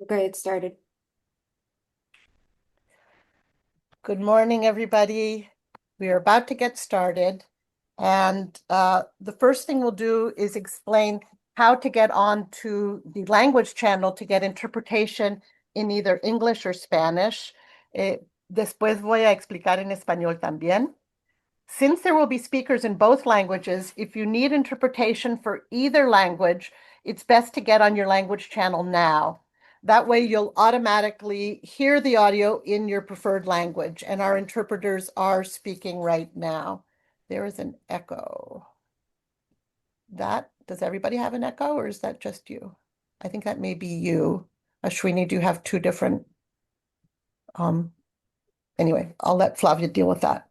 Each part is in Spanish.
Okay, it started. Good morning, everybody. We are about to get started. And the first thing we'll do is explain how to get on to the language channel to get interpretation in either English or Spanish. Después voy a explicar en español también. Since there will be speakers in both languages, if you need interpretation for either language, it's best to get on your language channel now. That way you'll automatically hear the audio in your preferred language, and our interpreters are speaking right now. There is an echo. Does everybody have an echo, or is that just you? I think that may be you. Ashwini, do you have two different? Anyway, I'll let Flavia deal with that.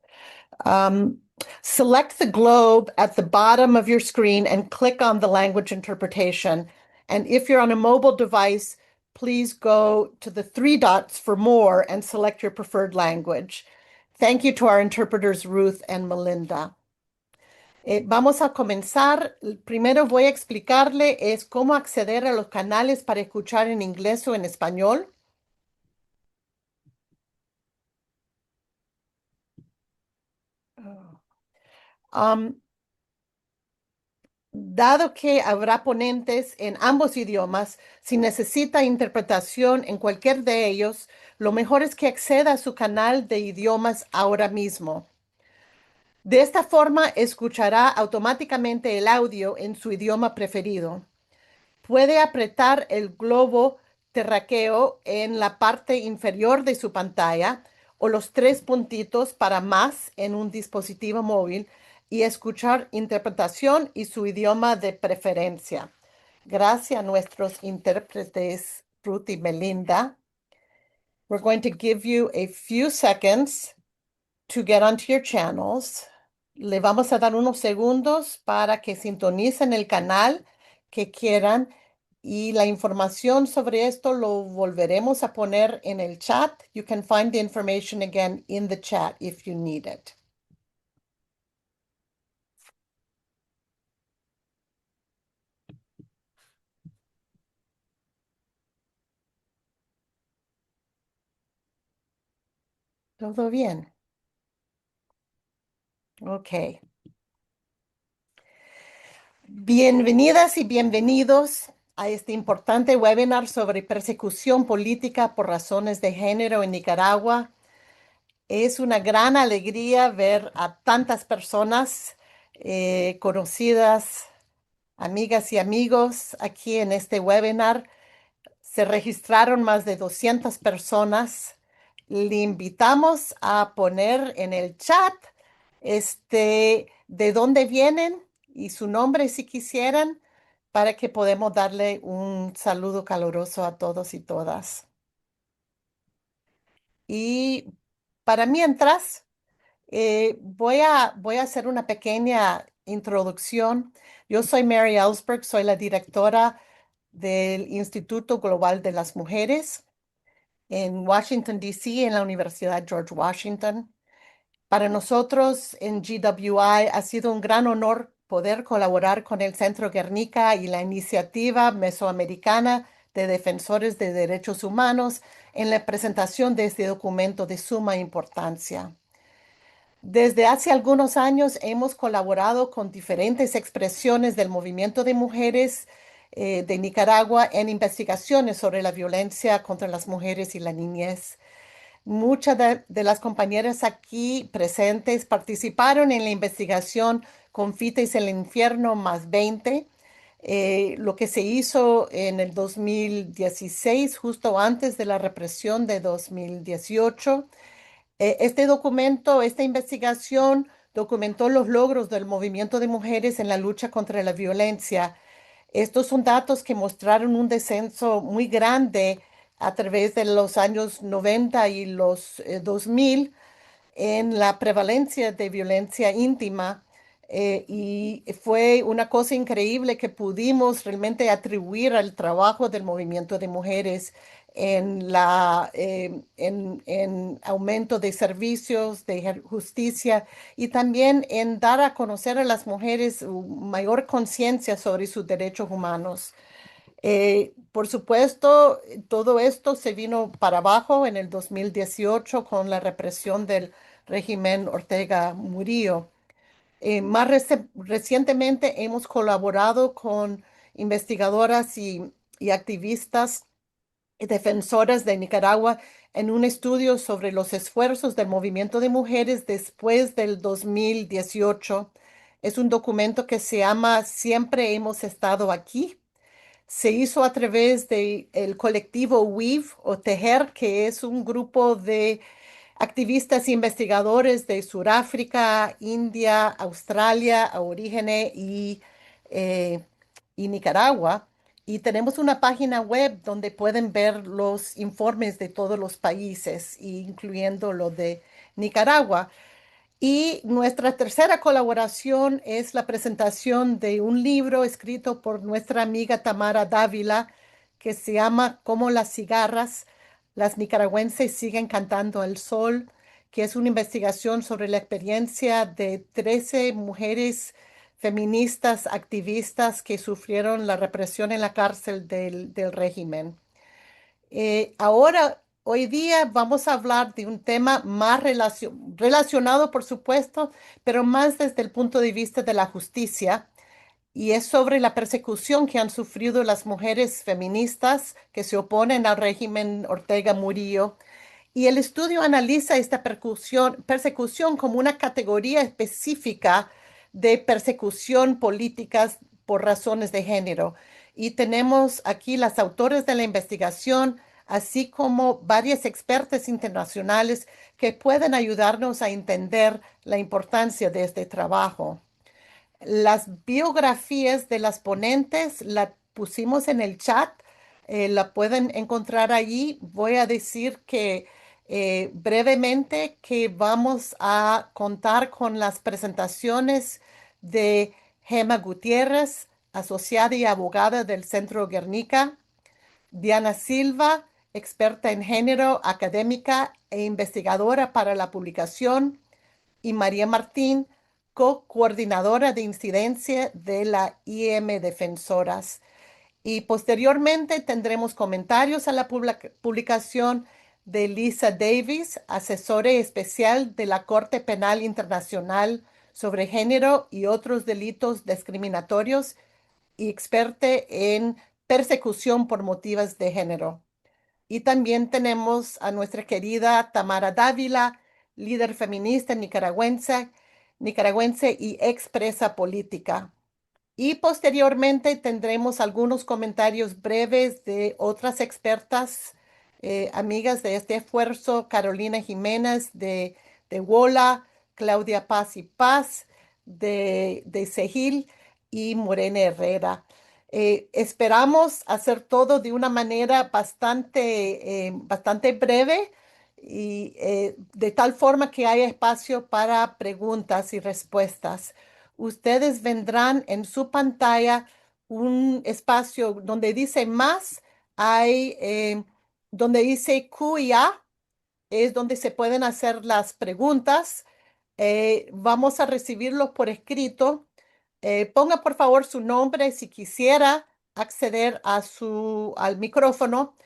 Select the globe at the bottom of your screen and click on the language interpretation. And if you're on a mobile device, please go to the three dots for more and select your preferred language. Thank you to our interpreters, Ruth and Melinda. Vamos a comenzar. Primero voy a explicarle es cómo acceder a los canales para escuchar en inglés o en español. Dado que habrá ponentes en ambos idiomas, si necesita interpretación en cualquier de ellos, lo mejor es que acceda a su canal de idiomas ahora mismo. De esta forma, escuchará automáticamente el audio en su idioma preferido. Puede apretar el globo terráqueo en la parte inferior de su pantalla o los tres puntitos para más en un dispositivo móvil y escuchar interpretación y su idioma de preferencia. Gracias a nuestros intérpretes Ruth y Melinda. We're going to give you a few seconds to get onto your channels. Le vamos a dar unos segundos para que sintonicen el canal que quieran y la información sobre esto lo volveremos a poner en el chat. You can find the information again in the chat if you need it. ¿Todo bien? Ok. Bienvenidas y bienvenidos a este importante webinar sobre persecución política por razones de género en Nicaragua. Es una gran alegría ver a tantas personas conocidas, amigas y amigos aquí en este webinar. Se registraron más de 200 personas. Le invitamos a poner en el chat de dónde vienen y su nombre si quisieran para que podamos darle un saludo caluroso a todos y todas. Y para mientras, voy a hacer una pequeña introducción. Yo soy Mary Ellsberg, soy la directora del Instituto Global de las Mujeres en Washington, D.C., en la Universidad George Washington. Para nosotros en GWI ha sido un gran honor poder colaborar con el Centro Guernica y la Iniciativa Mesoamericana de Defensores de Derechos Humanos en la presentación de este documento de suma importancia. Desde hace algunos años hemos colaborado con diferentes expresiones del movimiento de mujeres de Nicaragua en investigaciones sobre la violencia contra las mujeres y la niñez. Muchas de las compañeras aquí presentes participaron en la investigación Confites en el Infierno más 20, lo que se hizo en el 2016, justo antes de la represión de 2018. Este documento, esta investigación documentó los logros del movimiento de mujeres en la lucha contra la violencia. Estos son datos que mostraron un descenso muy grande a través de los años 90 y los 2000 en la prevalencia de violencia íntima. Y fue una cosa increíble que pudimos realmente atribuir al trabajo del movimiento de mujeres en aumento de servicios, de justicia y también en dar a conocer a las mujeres mayor conciencia sobre sus derechos humanos. Por supuesto, todo esto se vino para abajo en el 2018 con la represión del régimen Ortega Murillo. Recientemente hemos colaborado con investigadoras y activistas y defensoras de Nicaragua en un estudio sobre los esfuerzos del movimiento de mujeres después del 2018. Es un documento que se llama Siempre hemos estado aquí. Se hizo a través del colectivo Weave o Tejer, que es un grupo de activistas e investigadores de Sudáfrica, India, Australia, Aborígenes eh, y Nicaragua. Y tenemos una página web donde pueden ver los informes de todos los países, incluyendo lo de Nicaragua. Y nuestra tercera colaboración es la presentación de un libro escrito por nuestra amiga Tamara Dávila que se llama Cómo las cigarras, las nicaragüenses siguen cantando al sol, que es una investigación sobre la experiencia de 13 mujeres feministas activistas que sufrieron la represión en la cárcel del régimen. Hoy día vamos a hablar de un tema más relacionado, por supuesto, pero más desde el punto de vista de la justicia, y es sobre la persecución que han sufrido las mujeres feministas que se oponen al régimen Ortega Murillo. Y el estudio analiza esta persecución como una categoría específica de persecución políticas por razones de género. Y tenemos aquí las autores de la investigación, así como varias expertas internacionales que pueden ayudarnos a entender la importancia de este trabajo. Las biografías de las ponentes la pusimos en el chat, la pueden encontrar allí. Voy a decir que brevemente que vamos a contar con las presentaciones de Gema Gutiérrez, asociada y abogada del Centro Guernica, Diana Silva, experta en género, académica e investigadora para la publicación, y María Martín, co-coordinadora de incidencia de la IM Defensoras. Y posteriormente tendremos comentarios a la publicación de Lisa Davis, asesora especial de la Corte Penal Internacional sobre género y otros delitos discriminatorios y experta en persecución por motivos de género. Y también tenemos a nuestra querida Tamara Dávila, líder feminista nicaragüense y expresa política. Y posteriormente tendremos algunos comentarios breves de otras expertas, amigas de este esfuerzo, Carolina Jiménez de WOLA, Claudia Paz y Paz de SEGIL y Morena Herrera. Esperamos hacer todo de una manera bastante breve y de tal forma que haya espacio para preguntas y respuestas. Ustedes vendrán en su pantalla un espacio donde dice más, hay donde dice Q y A, es donde se pueden hacer las preguntas. Vamos a recibirlos por escrito. Ponga por favor su nombre si quisiera acceder al micrófono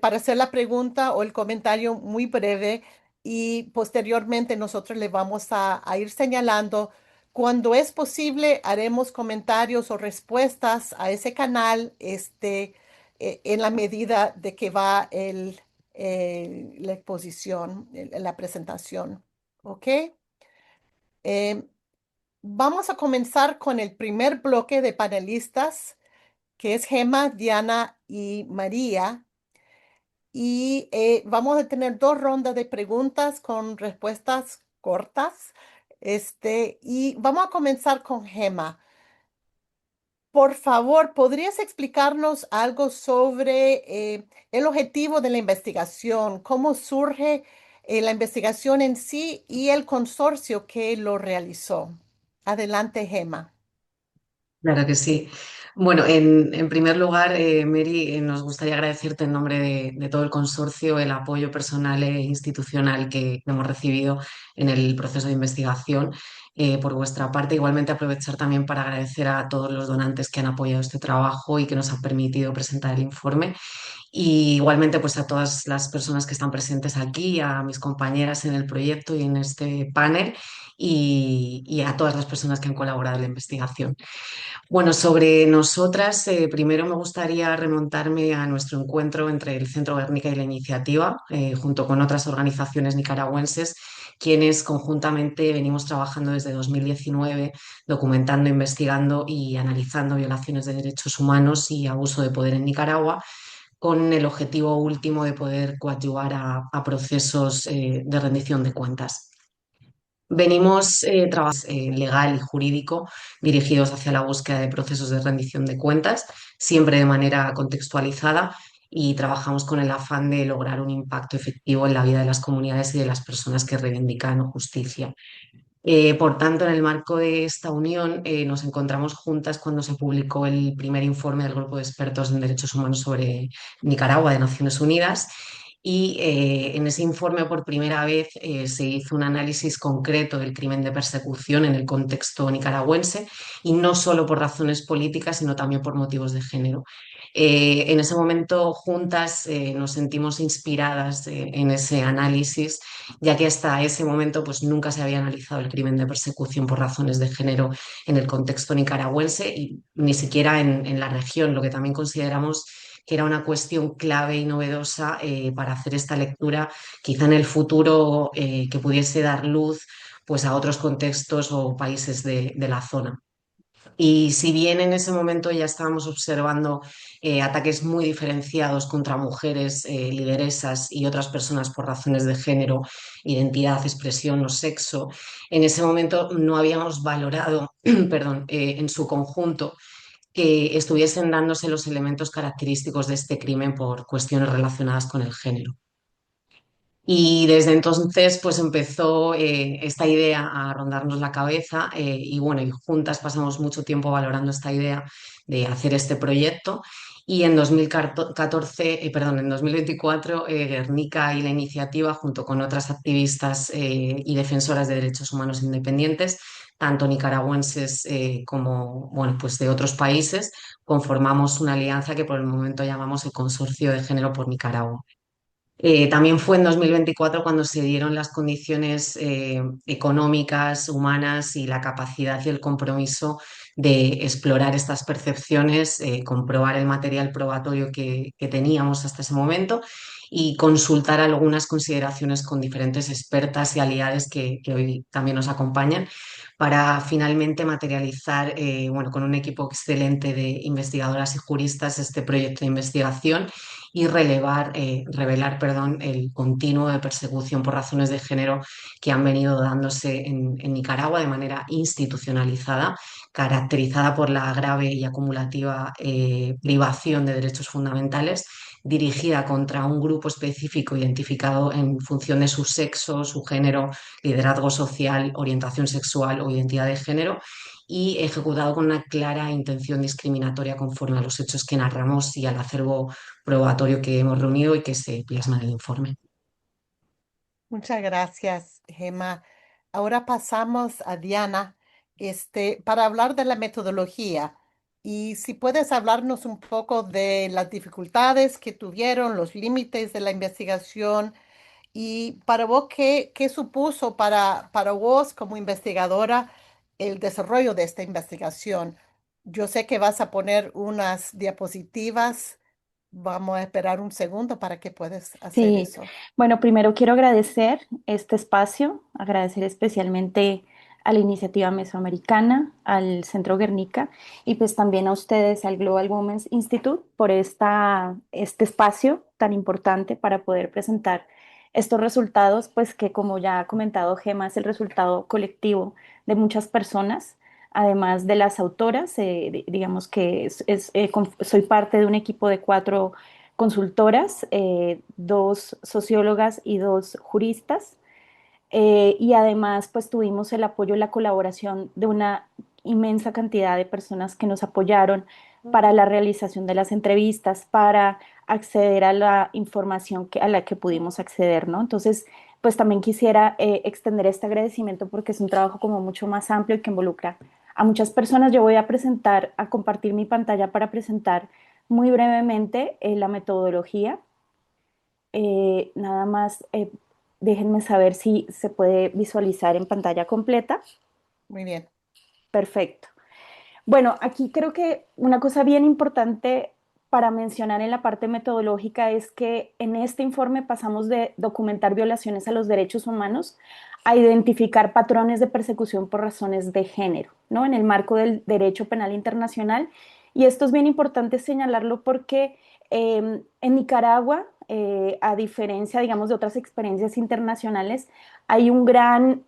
para hacer la pregunta o el comentario muy breve y posteriormente nosotros le vamos a ir señalando. Cuando es posible, haremos comentarios o respuestas a ese canal en la medida de que va la exposición, la presentación. ¿Ok? Em, Vamos a comenzar con el primer bloque de panelistas, que es Gema, Diana y María. Y vamos a tener dos rondas de preguntas con respuestas cortas. Y vamos a comenzar con Gema. Por favor, ¿podrías explicarnos algo sobre el objetivo de la investigación? ¿Cómo surge la investigación en sí y el consorcio que lo realizó? Adelante, Gema. Claro que sí. Bueno, en primer lugar, Mary, nos gustaría agradecerte en nombre de todo el consorcio el apoyo personal e institucional que hemos recibido en el proceso de investigación por vuestra parte. Igualmente aprovechar también para agradecer a todos los donantes que han apoyado este trabajo y que nos han permitido presentar el informe. Y igualmente pues a todas las personas que están presentes aquí, a mis compañeras en el proyecto y en este panel y a todas las personas que han colaborado en la investigación. Bueno, sobre nosotras, primero me gustaría remontarme a nuestro encuentro entre el Centro Guernica y la Iniciativa, junto con otras organizaciones nicaragüenses, quienes conjuntamente venimos trabajando desde 2019, documentando, investigando y analizando violaciones de derechos humanos y abuso de poder en Nicaragua, con el objetivo último de poder coadyuvar a procesos de rendición de cuentas. Venimos trabajando legal y jurídico dirigidos hacia la búsqueda de procesos de rendición de cuentas, siempre de manera contextualizada, y trabajamos con el afán de lograr un impacto efectivo en la vida de las comunidades y de las personas que reivindican justicia. Por tanto, en el marco de esta unión, nos encontramos juntas cuando se publicó el primer informe del Grupo de Expertos en Derechos Humanos sobre Nicaragua de Naciones Unidas. Y en ese informe, por primera vez, se hizo un análisis concreto del crimen de persecución en el contexto nicaragüense, y no solo por razones políticas, sino también por motivos de género. En ese momento, juntas, nos sentimos inspiradas en ese análisis, ya que hasta ese momento pues, nunca se había analizado el crimen de persecución por razones de género en el contexto nicaragüense y ni siquiera en la región, lo que también consideramos que era una cuestión clave y novedosa para hacer esta lectura, quizá en el futuro que pudiese dar luz pues, a otros contextos o países de la zona. Y si bien en ese momento ya estábamos observando ataques muy diferenciados contra mujeres, lideresas y otras personas por razones de género, identidad, expresión o sexo, en ese momento no habíamos valorado, perdón, en su conjunto que estuviesen dándose los elementos característicos de este crimen por cuestiones relacionadas con el género. Y desde entonces pues empezó esta idea a rondarnos la cabeza, y bueno, y juntas pasamos mucho tiempo valorando esta idea de hacer este proyecto, y en 2014, perdón, en 2024 Guernica y la Iniciativa, junto con otras activistas y defensoras de derechos humanos independientes, tanto nicaragüenses como bueno, pues de otros países, conformamos una alianza que por el momento llamamos el Consorcio de Género por Nicaragua. También fue en 2024 cuando se dieron las condiciones económicas, humanas y la capacidad y el compromiso de explorar estas percepciones, comprobar el material probatorio que teníamos hasta ese momento y consultar algunas consideraciones con diferentes expertas y aliadas que hoy también nos acompañan para finalmente materializar, bueno, con un equipo excelente de investigadoras y juristas este proyecto de investigación y revelar, perdón, el continuo de persecución por razones de género que han venido dándose en Nicaragua de manera institucionalizada, caracterizada por la grave y acumulativa privación de derechos fundamentales dirigida contra un grupo específico identificado en función de su sexo, su género, liderazgo social, orientación sexual o identidad de género, y ejecutado con una clara intención discriminatoria conforme a los hechos que narramos y al acervo probatorio que hemos reunido y que se plasma en el informe. Muchas gracias, Gemma. Ahora pasamos a Diana, para hablar de la metodología. Y si puedes hablarnos un poco de las dificultades que tuvieron, los límites de la investigación y para vos, ¿qué supuso para vos como investigadora el desarrollo de esta investigación? Yo sé que vas a poner unas diapositivas. Vamos a esperar un segundo para que puedas hacer Sí, eso. bueno, primero quiero agradecer este espacio, agradecer especialmente a la Iniciativa Mesoamericana, al Centro Guernica y pues también a ustedes, al Global Women's Institute, por este espacio tan importante para poder presentar estos resultados, pues que como ya ha comentado Gema, es el resultado colectivo de muchas personas. Además de las autoras, digamos que soy parte de un equipo de 4 consultoras, 2 sociólogas y 2 juristas. Y además, pues tuvimos el apoyo y la colaboración de una inmensa cantidad de personas que nos apoyaron para la realización de las entrevistas, para acceder a la información a la que pudimos acceder, ¿no? Entonces, pues también quisiera extender este agradecimiento porque es un trabajo como mucho más amplio y que involucra a muchas personas. Yo voy a presentar, a compartir mi pantalla para presentar muy brevemente la metodología. Nada más déjenme saber si se puede visualizar en pantalla completa. Muy bien. Perfecto. Bueno, aquí creo que una cosa bien importante para mencionar en la parte metodológica es que en este informe pasamos de documentar violaciones a los derechos humanos a identificar patrones de persecución por razones de género, ¿no? En el marco del derecho penal internacional. Y esto es bien importante señalarlo porque en Nicaragua, a diferencia, digamos, de otras experiencias internacionales, hay un gran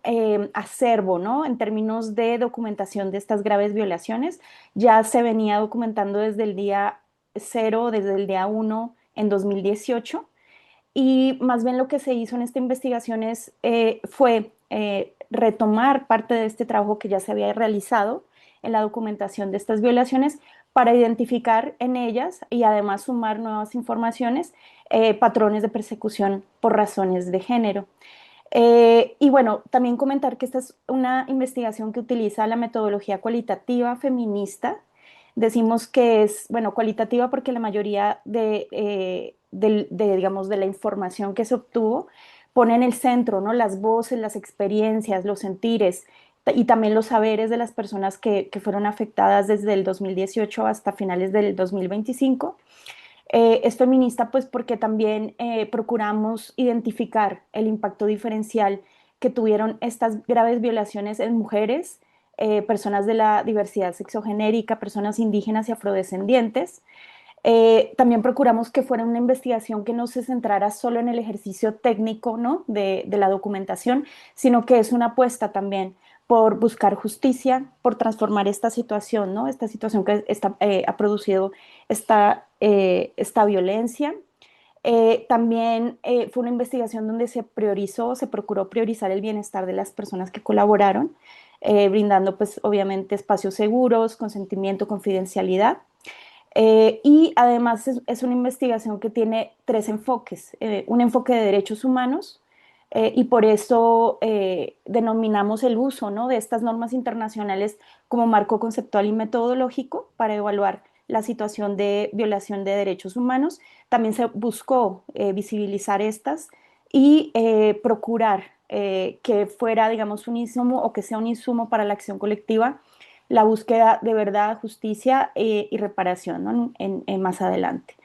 acervo, ¿no? En términos de documentación de estas graves violaciones. Ya se venía documentando desde el día cero, desde el día uno en 2018. Y más bien lo que se hizo en esta investigación fue retomar parte de este trabajo que ya se había realizado en la documentación de estas violaciones para identificar en ellas y además sumar nuevas informaciones, patrones de persecución por razones de género. Y bueno, también comentar que esta es una investigación que utiliza la metodología cualitativa feminista. Decimos que es, bueno, cualitativa porque la mayoría digamos, de la información que se obtuvo pone en el centro, ¿no? Las voces, las experiencias, los sentires y también los saberes de las personas que fueron afectadas desde el 2018 hasta finales del 2025. Es feminista pues porque también procuramos identificar el impacto diferencial que tuvieron estas graves violaciones en mujeres, personas de la diversidad sexogenérica, personas indígenas y afrodescendientes. También procuramos que fuera una investigación que no se centrara solo en el ejercicio técnico, ¿no? de la documentación, sino que es una apuesta también por buscar justicia, por transformar esta situación, ¿no? Esta situación que ha producido esta violencia. También fue una investigación donde se procuró priorizar el bienestar de las personas que colaboraron, brindando pues obviamente espacios seguros, consentimiento, confidencialidad. Y además es una investigación que tiene tres enfoques. Un enfoque de derechos humanos, y por eso denominamos el uso, ¿no? de estas normas internacionales como marco conceptual y metodológico para evaluar la situación de violación de derechos humanos. También se buscó visibilizar estas y procurar que fuera, digamos, un insumo o que sea un insumo para la acción colectiva la búsqueda de verdad, justicia y reparación, ¿no? Más adelante.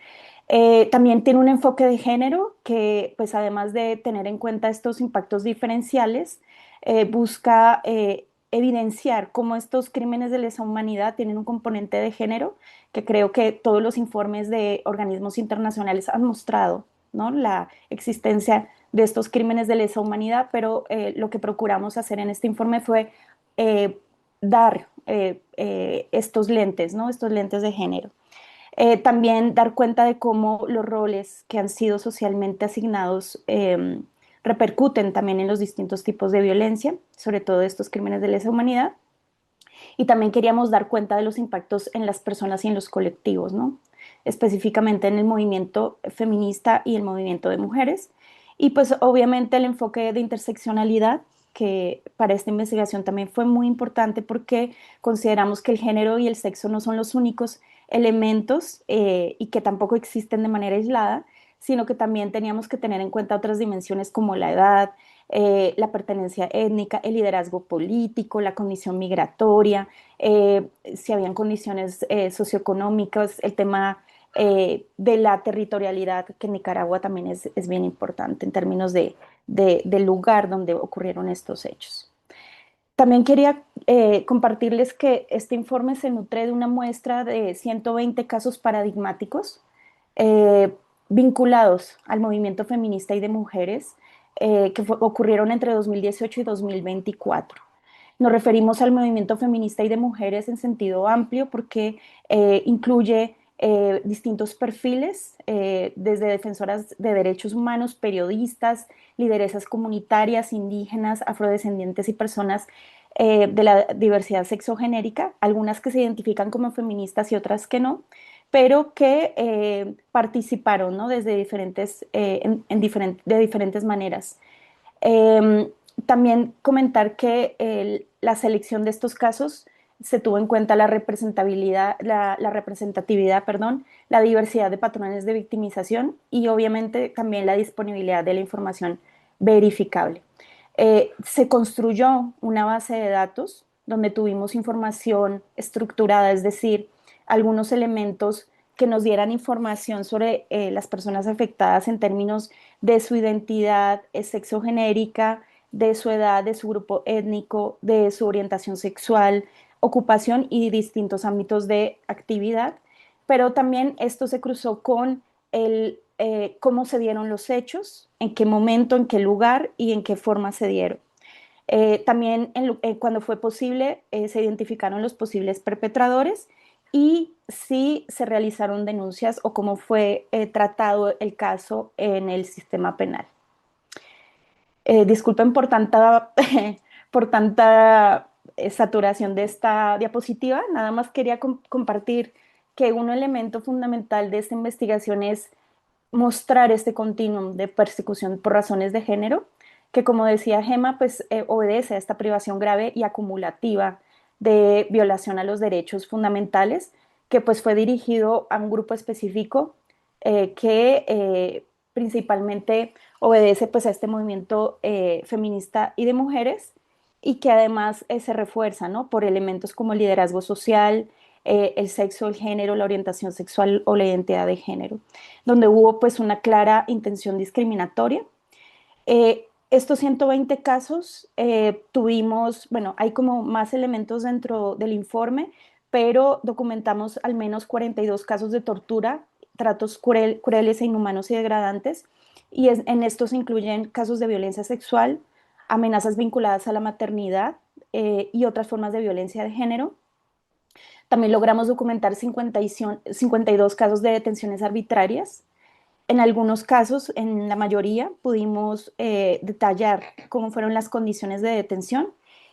También tiene un enfoque de género que, pues además de tener en cuenta estos impactos diferenciales, busca evidenciar cómo estos crímenes de lesa humanidad tienen un componente de género, que creo que todos los informes de organismos internacionales han mostrado, ¿no? La existencia de estos crímenes de lesa humanidad, pero lo que procuramos hacer en este informe fue eh, dar estos lentes, ¿no? Estos lentes de género. También dar cuenta de cómo los roles que han sido socialmente asignados repercuten también en los distintos tipos de violencia, sobre todo estos crímenes de lesa humanidad. Y también queríamos dar cuenta de los impactos en las personas y en los colectivos, ¿no? Específicamente en el movimiento feminista y el movimiento de mujeres. Y pues obviamente el enfoque de interseccionalidad, que para esta investigación también fue muy importante porque consideramos que el género y el sexo no son los únicos elementos y que tampoco existen de manera aislada, sino que también teníamos que tener en cuenta otras dimensiones como la edad, la pertenencia étnica, el liderazgo político, la condición migratoria, si habían condiciones socioeconómicas, el tema de la territorialidad, que en Nicaragua también es bien importante en términos del lugar donde ocurrieron estos hechos. También quería compartirles que este informe se nutre de una muestra de 120 casos paradigmáticos eh, vinculados al movimiento feminista y de mujeres ocurrieron entre 2018 y 2024. Nos referimos al movimiento feminista y de mujeres en sentido amplio porque incluye distintos perfiles, desde defensoras de derechos humanos, periodistas, lideresas comunitarias, indígenas, afrodescendientes y personas de la diversidad sexogenérica, algunas que se identifican como feministas y otras que no, pero que participaron, ¿no? Desde diferentes, de diferentes maneras. Em, También comentar que la selección de estos casos se tuvo en cuenta la representabilidad, la representatividad, perdón, la diversidad de patrones de victimización y obviamente también la disponibilidad de la información verificable. Se construyó una base de datos donde tuvimos información estructurada, es decir, algunos elementos que nos dieran información sobre las personas afectadas en términos de su identidad sexogenérica, de su edad, de su grupo étnico, de su orientación sexual, ocupación y distintos ámbitos de actividad. Pero también esto se cruzó con cómo se dieron los hechos, en qué momento, en qué lugar y en qué forma se dieron. También cuando fue posible se identificaron los posibles perpetradores y si se realizaron denuncias o cómo fue tratado el caso en el sistema penal. Disculpen por tanta, por tanta saturación de esta diapositiva, nada más quería compartir que un elemento fundamental de esta investigación es mostrar este continuum de persecución por razones de género, que como decía Gema, pues obedece a esta privación grave y acumulativa de violación a los derechos fundamentales, que pues fue dirigido a un grupo específico que principalmente obedece pues a este movimiento feminista y de mujeres y que además se refuerza, ¿no? Por elementos como el liderazgo social, el sexo, el género, la orientación sexual o la identidad de género, donde hubo pues una clara intención discriminatoria. Estos 120 casos tuvimos, bueno, hay como más elementos dentro del informe, pero documentamos al menos 42 casos de tortura, tratos crueles e inhumanos y degradantes, y en estos se incluyen casos de violencia sexual, amenazas vinculadas a la maternidad y otras formas de violencia de género. También logramos documentar 52 casos de detenciones arbitrarias. En algunos casos, en la mayoría, pudimos detallar cómo fueron las condiciones de detención,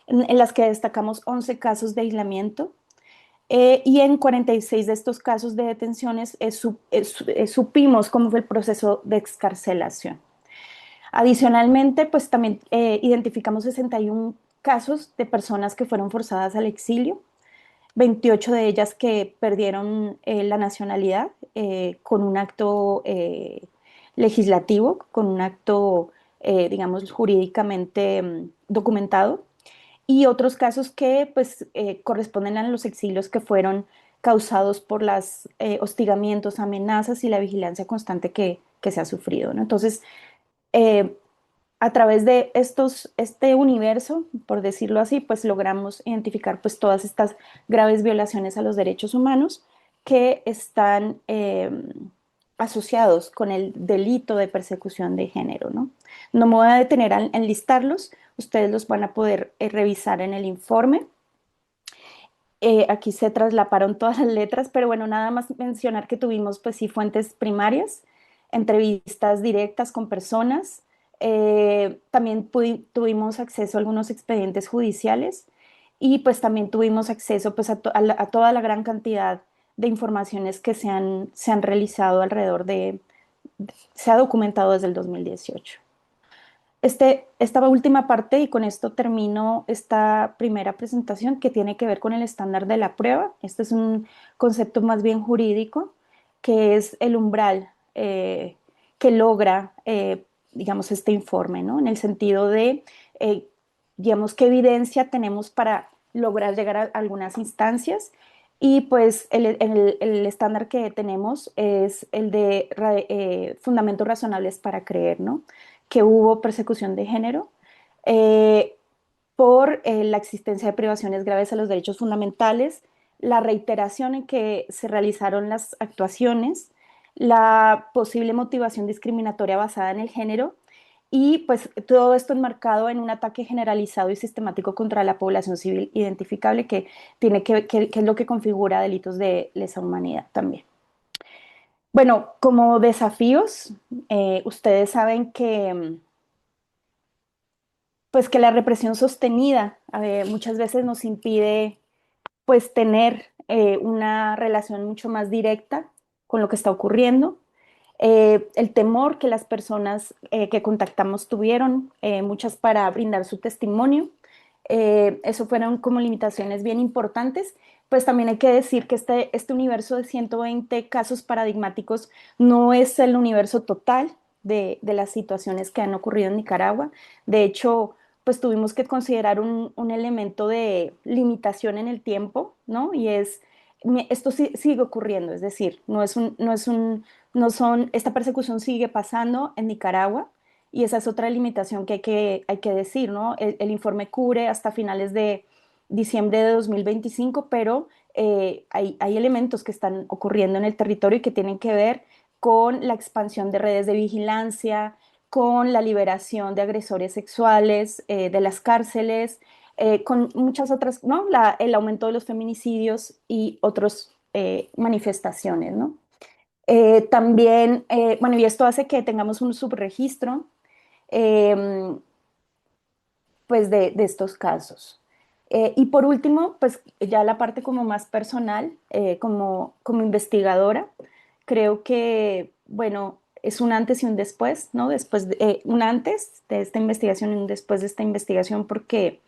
en las que destacamos 11 casos de aislamiento. Y en 46 de estos casos de detenciones supimos cómo fue el proceso de excarcelación. Adicionalmente, pues también identificamos 61 casos de personas que fueron forzadas al exilio, 28 de ellas que perdieron la nacionalidad con un acto legislativo, con un acto, digamos, jurídicamente documentado, y otros casos que pues corresponden a los exilios que fueron causados por los hostigamientos, amenazas y la vigilancia constante que se ha sufrido, ¿no? Entonces, eh, a través de este universo, por decirlo así, pues logramos identificar pues todas estas graves violaciones a los derechos humanos que están asociados con el delito de persecución de género, ¿no? No me voy a detener en listarlos, ustedes los van a poder revisar en el informe. Aquí se traslaparon todas las letras, pero bueno, nada más mencionar que tuvimos pues sí fuentes primarias, entrevistas directas con personas, también tuvimos acceso a algunos expedientes judiciales y pues también tuvimos acceso pues a toda la gran cantidad de informaciones que se han realizado alrededor se ha documentado desde el 2018. Esta última parte, y con esto termino esta primera presentación que tiene que ver con el estándar de la prueba. Este es un concepto más bien jurídico, que es el umbral que logra, digamos, este informe, ¿no? En el sentido de, eh, digamos, qué evidencia tenemos para lograr llegar a algunas instancias. Y pues el estándar que tenemos es el de fundamentos razonables para creer, ¿no? Que hubo persecución de género eh, por la existencia de privaciones graves a los derechos fundamentales, la reiteración en que se realizaron las actuaciones, la posible motivación discriminatoria basada en el género y pues todo esto enmarcado en un ataque generalizado y sistemático contra la población civil identificable que tiene que es lo que configura delitos de lesa humanidad también. Bueno, como desafíos, ustedes saben que pues que la represión sostenida muchas veces nos impide pues tener una relación mucho más directa con lo que está ocurriendo. el temor que las personas que contactamos tuvieron, muchas para brindar su testimonio. Eso fueron como limitaciones bien importantes. Pues también hay que decir que este universo de 120 casos paradigmáticos no es el universo total de las situaciones que han ocurrido en Nicaragua. De hecho, pues tuvimos que considerar un elemento de limitación en el tiempo, ¿no? Y es, esto sigue ocurriendo, es decir, no son, esta persecución sigue pasando en Nicaragua y esa es otra limitación que hay que decir, ¿no? El informe cubre hasta finales de diciembre de 2025, pero hay elementos que están ocurriendo en el territorio y que tienen que ver con la expansión de redes de vigilancia, con la liberación de agresores sexuales de las cárceles, con muchas otras, ¿no? El aumento de los feminicidios y otras manifestaciones, ¿no? También, bueno, y esto hace que tengamos un subregistro, eh, pues, de estos casos. Y por último, pues ya la parte como más personal, como investigadora, creo que, bueno, es un antes y un después, ¿no? Un antes de esta investigación y un después de esta investigación, porque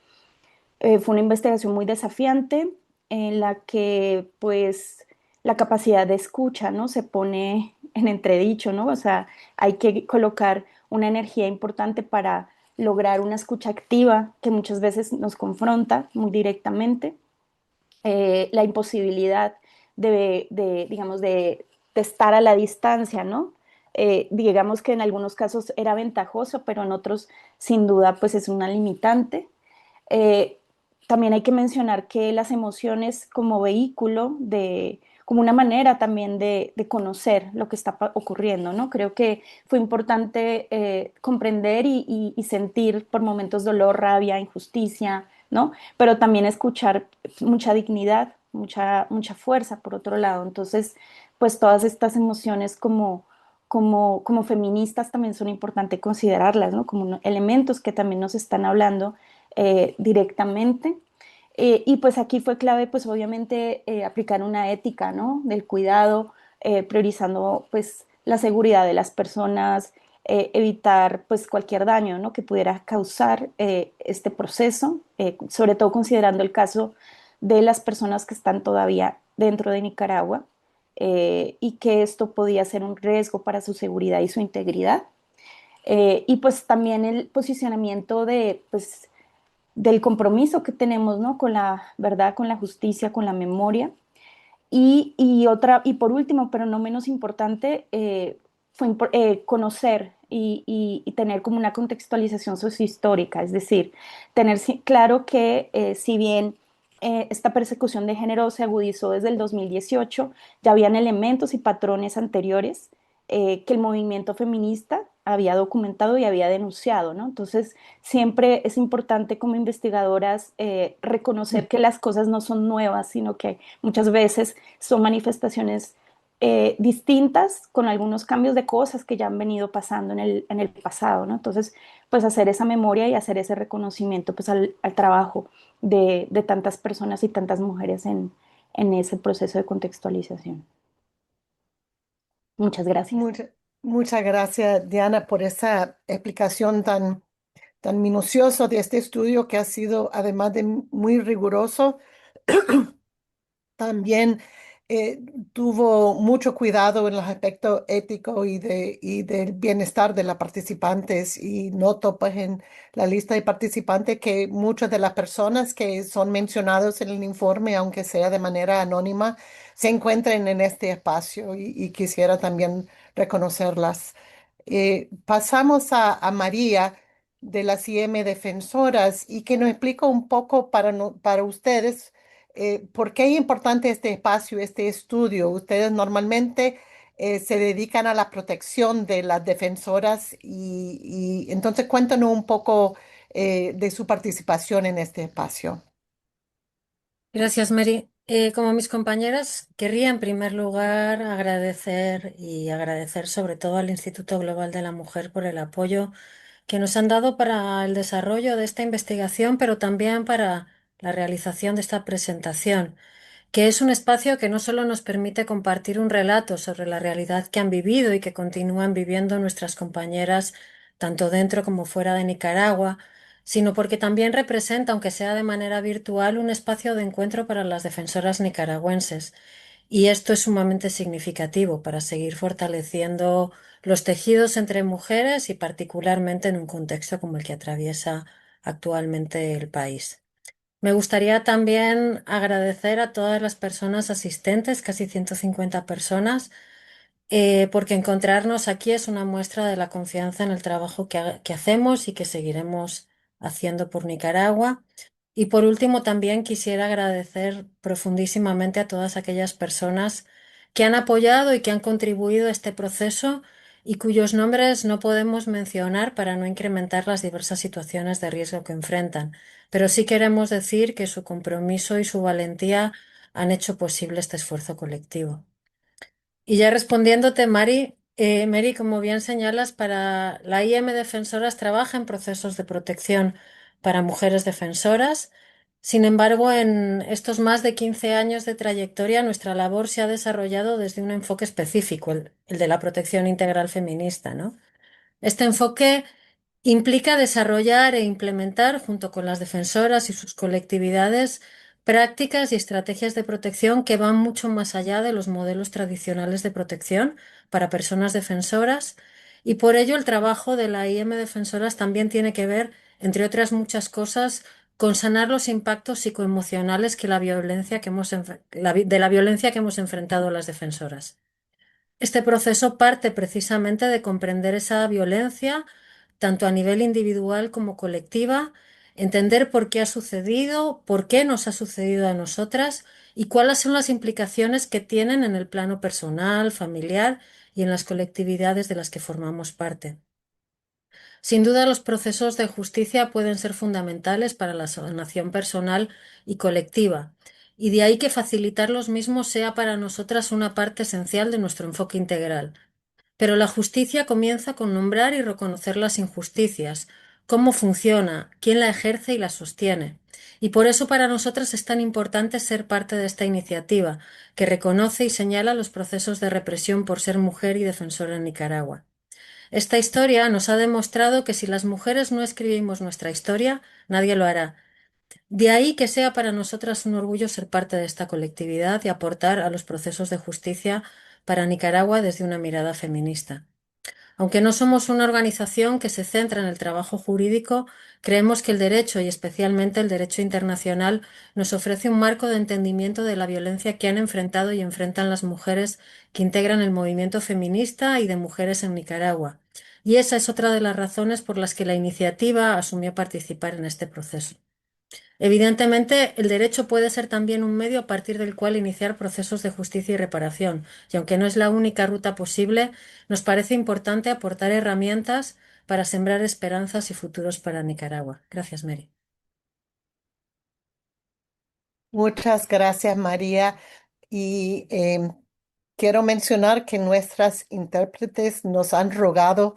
fue una investigación muy desafiante en la que pues la capacidad de escucha, ¿no? Se pone en entredicho, ¿no? O sea, hay que colocar una energía importante para lograr una escucha activa que muchas veces nos confronta muy directamente. La imposibilidad digamos, de estar a la distancia, ¿no? Digamos que en algunos casos era ventajoso, pero en otros sin duda pues es una limitante. Eh, También hay que mencionar que las emociones como vehículo como una manera también de conocer lo que está ocurriendo, ¿no? Creo que fue importante comprender y sentir por momentos dolor, rabia, injusticia, ¿no? Pero también escuchar mucha dignidad, mucha fuerza por otro lado. Entonces, pues todas estas emociones como feministas también son importantes considerarlas, ¿no? Como elementos que también nos están hablando directamente. Y pues aquí fue clave, pues obviamente, aplicar una ética, ¿no? Del cuidado, priorizando pues la seguridad de las personas, evitar pues cualquier daño, ¿no? Que pudiera causar este proceso, sobre todo considerando el caso de las personas que están todavía dentro de Nicaragua y que esto podía ser un riesgo para su seguridad y su integridad. Y pues también el posicionamiento pues, del compromiso que tenemos, ¿no? Con la verdad, con la justicia, con la memoria. Y por último, pero no menos importante, fue conocer y tener como una contextualización sociohistórica, es decir, tener claro que si bien esta persecución de género se agudizó desde el 2018, ya habían elementos y patrones anteriores que el movimiento feminista había documentado y había denunciado, ¿no? Entonces, siempre es importante como investigadoras reconocer que las cosas no son nuevas, sino que muchas veces son manifestaciones distintas con algunos cambios de cosas que ya han venido pasando en el pasado, ¿no? Entonces, pues hacer esa memoria y hacer ese reconocimiento pues al trabajo de tantas personas y tantas mujeres en ese proceso de contextualización. Muchas gracias. Mucha- Muchas gracias, Diana, por esa explicación tan minuciosa de este estudio que ha sido, además de muy riguroso, también tuvo mucho cuidado en los aspectos éticos y del bienestar de las participantes. Y noto pues en la lista de participantes que muchas de las personas que son mencionados en el informe, aunque sea de manera anónima, se encuentran en este espacio y quisiera también reconocerlas. Pasamos a María de las IM Defensoras y que nos explica un poco para ustedes. ¿Por qué es importante este espacio, este estudio? Ustedes normalmente se dedican a la protección de las defensoras y entonces cuéntanos un poco de su participación en este espacio. Gracias, Mary. Como mis compañeras, querría en primer lugar agradecer sobre todo al Instituto Global de la Mujer por el apoyo que nos han dado para el desarrollo de esta investigación, pero también para la realización de esta presentación. que es un espacio que no solo nos permite compartir un relato sobre la realidad que han vivido y que continúan viviendo nuestras compañeras tanto dentro como fuera de Nicaragua, sino porque también representa, aunque sea de manera virtual, un espacio de encuentro para las defensoras nicaragüenses. Y esto es sumamente significativo para seguir fortaleciendo los tejidos entre mujeres y particularmente en un contexto como el que atraviesa actualmente el país. Me gustaría también agradecer a todas las personas asistentes, casi 150 personas, porque encontrarnos aquí es una muestra de la confianza en el trabajo que hacemos y que seguiremos haciendo por Nicaragua. Y por último, también quisiera agradecer profundísimamente a todas aquellas personas que han apoyado y que han contribuido a este proceso y cuyos nombres no podemos mencionar para no incrementar las diversas situaciones de riesgo que enfrentan. Pero sí queremos decir que su compromiso y su valentía han hecho posible este esfuerzo colectivo. Y ya respondiéndote, Mary, como bien señalas, para la IM Defensoras trabaja en procesos de protección para mujeres defensoras. Sin embargo, en estos más de 15 años de trayectoria, nuestra labor se ha desarrollado desde un enfoque específico, el de la protección integral feminista, ¿no? Este enfoque implica desarrollar e implementar, junto con las defensoras y sus colectividades, prácticas y estrategias de protección que van mucho más allá de los modelos tradicionales de protección para personas defensoras, y por ello el trabajo de la IM Defensoras también tiene que ver, entre otras muchas cosas, con sanar los impactos psicoemocionales que la violencia que de la violencia que hemos enfrentado las defensoras. Este proceso parte precisamente de comprender esa violencia, tanto a nivel individual como colectiva, entender por qué ha sucedido, por qué nos ha sucedido a nosotras y cuáles son las implicaciones que tienen en el plano personal, familiar y en las colectividades de las que formamos parte. Sin duda, los procesos de justicia pueden ser fundamentales para la sanación personal y colectiva, y de ahí que facilitar los mismos sea para nosotras una parte esencial de nuestro enfoque integral. Pero la justicia comienza con nombrar y reconocer las injusticias, cómo funciona, quién la ejerce y la sostiene. Y por eso para nosotras es tan importante ser parte de esta iniciativa, que reconoce y señala los procesos de represión por ser mujer y defensora en Nicaragua. Esta historia nos ha demostrado que si las mujeres no escribimos nuestra historia, nadie lo hará. De ahí que sea para nosotras un orgullo ser parte de esta colectividad y aportar a los procesos de justicia para Nicaragua desde una mirada feminista. Aunque no somos una organización que se centra en el trabajo jurídico, creemos que el derecho, y especialmente el derecho internacional, nos ofrece un marco de entendimiento de la violencia que han enfrentado y enfrentan las mujeres que integran el movimiento feminista y de mujeres en Nicaragua. Y esa es otra de las razones por las que la iniciativa asumió participar en este proceso. Evidentemente, el derecho puede ser también un medio a partir del cual iniciar procesos de justicia y reparación, y aunque no es la única ruta posible, nos parece importante aportar herramientas para sembrar esperanzas y futuros para Nicaragua. Gracias, Mary. Muchas gracias, María. Y quiero mencionar que nuestras intérpretes nos han rogado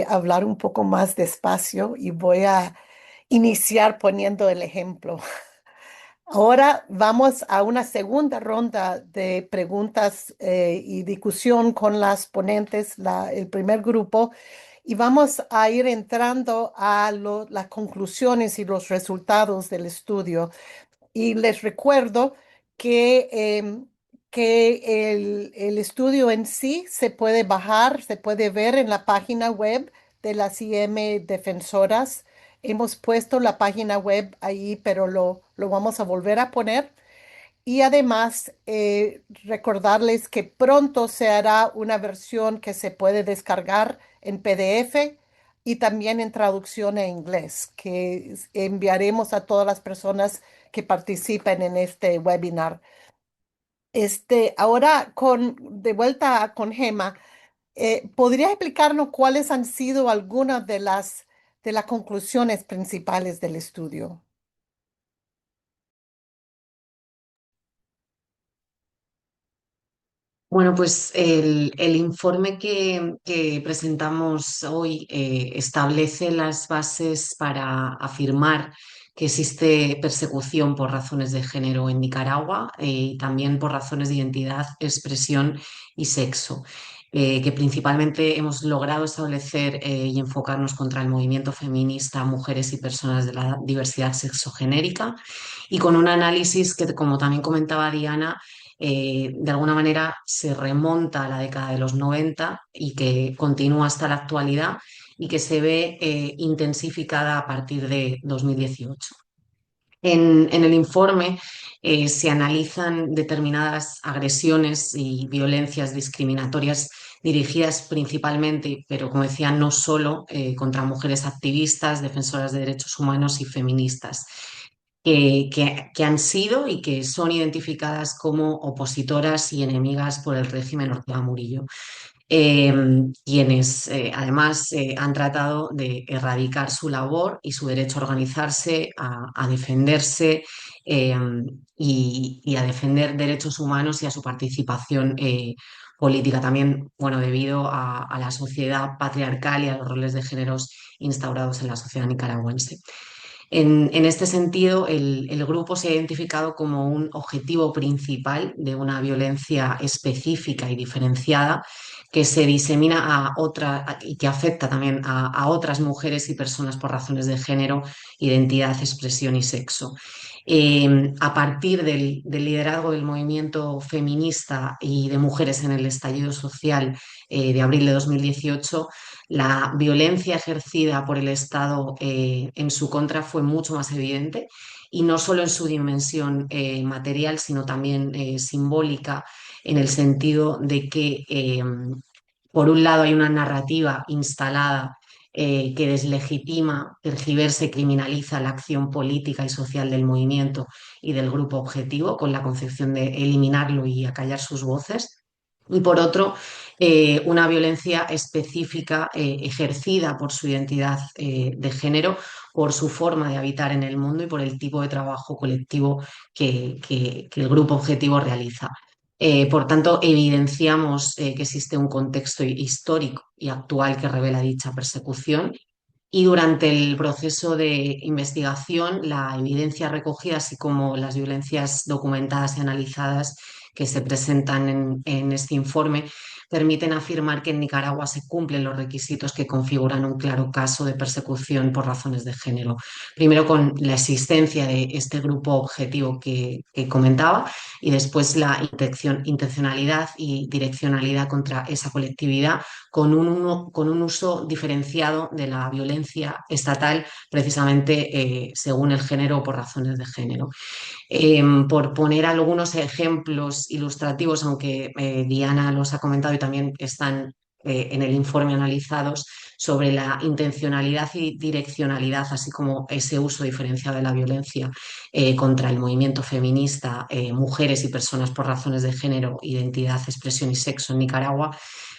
hablar un poco más despacio y voy a iniciar poniendo el ejemplo. Ahora vamos a una segunda ronda de preguntas y discusión con las ponentes, el primer grupo, y vamos a ir entrando a las conclusiones y los resultados del estudio. Y les recuerdo que, el estudio en sí se puede bajar, se puede ver en la página web de las IM Defensoras. Hemos puesto la página web ahí, pero lo vamos a volver a poner. Y además, recordarles que pronto se hará una versión que se puede descargar en PDF y también en traducción en inglés, que enviaremos a todas las personas que participen en este webinar. Ahora de vuelta con Gema, ¿podría explicarnos cuáles han sido algunas de las conclusiones principales del estudio? Bueno, pues el informe que presentamos hoy establece las bases para afirmar que existe persecución por razones de género en Nicaragua y también por razones de identidad, expresión y sexo. Que principalmente hemos logrado establecer y enfocarnos contra el movimiento feminista, mujeres y personas de la diversidad sexogenérica, y con un análisis que, como también comentaba Diana, de alguna manera se remonta a la década de los 90 y que continúa hasta la actualidad y que se ve intensificada a partir de 2018. En el informe se analizan determinadas agresiones y violencias discriminatorias dirigidas principalmente, pero como decía, no solo contra mujeres activistas, defensoras de derechos humanos y feministas, que han sido y que son identificadas como opositoras y enemigas por el régimen Ortega Murillo, eh, quienes además han tratado de erradicar su labor y su derecho a organizarse, a defenderse eh, y a defender derechos humanos y a su participación política también, bueno, debido a la sociedad patriarcal y a los roles de géneros instaurados en la sociedad nicaragüense. En este sentido, el grupo se ha identificado como un objetivo principal de una violencia específica y diferenciada que se disemina y que afecta también a otras mujeres y personas por razones de género, identidad, expresión y sexo. A partir del liderazgo del movimiento feminista y de mujeres en el estallido social de abril de 2018, la violencia ejercida por el Estado en su contra fue mucho más evidente, y no solo en su dimensión material, sino también simbólica, en el sentido de que, por un lado, hay una narrativa instalada que deslegitima, tergiversa y criminaliza la acción política y social del movimiento y del grupo objetivo, con la concepción de eliminarlo y acallar sus voces. Y por otro, una violencia específica ejercida por su identidad de género, por su forma de habitar en el mundo y por el tipo de trabajo colectivo que el grupo objetivo realiza. Por tanto, evidenciamos que existe un contexto histórico y actual que revela dicha persecución, y durante el proceso de investigación, la evidencia recogida, así como las violencias documentadas y analizadas que se presentan en este informe, permiten afirmar que en Nicaragua se cumplen los requisitos que configuran un claro caso de persecución por razones de género. Primero, con la existencia de este grupo objetivo que comentaba, y después la intencionalidad y direccionalidad contra esa colectividad, con un uso diferenciado de la violencia estatal, precisamente según el género o por razones de género. Por poner algunos ejemplos ilustrativos, aunque Diana los ha comentado y también están en el informe analizados, sobre la intencionalidad y direccionalidad, así como ese uso diferenciado de la violencia contra el movimiento feminista, mujeres y personas por razones de género, identidad, expresión y sexo en Nicaragua.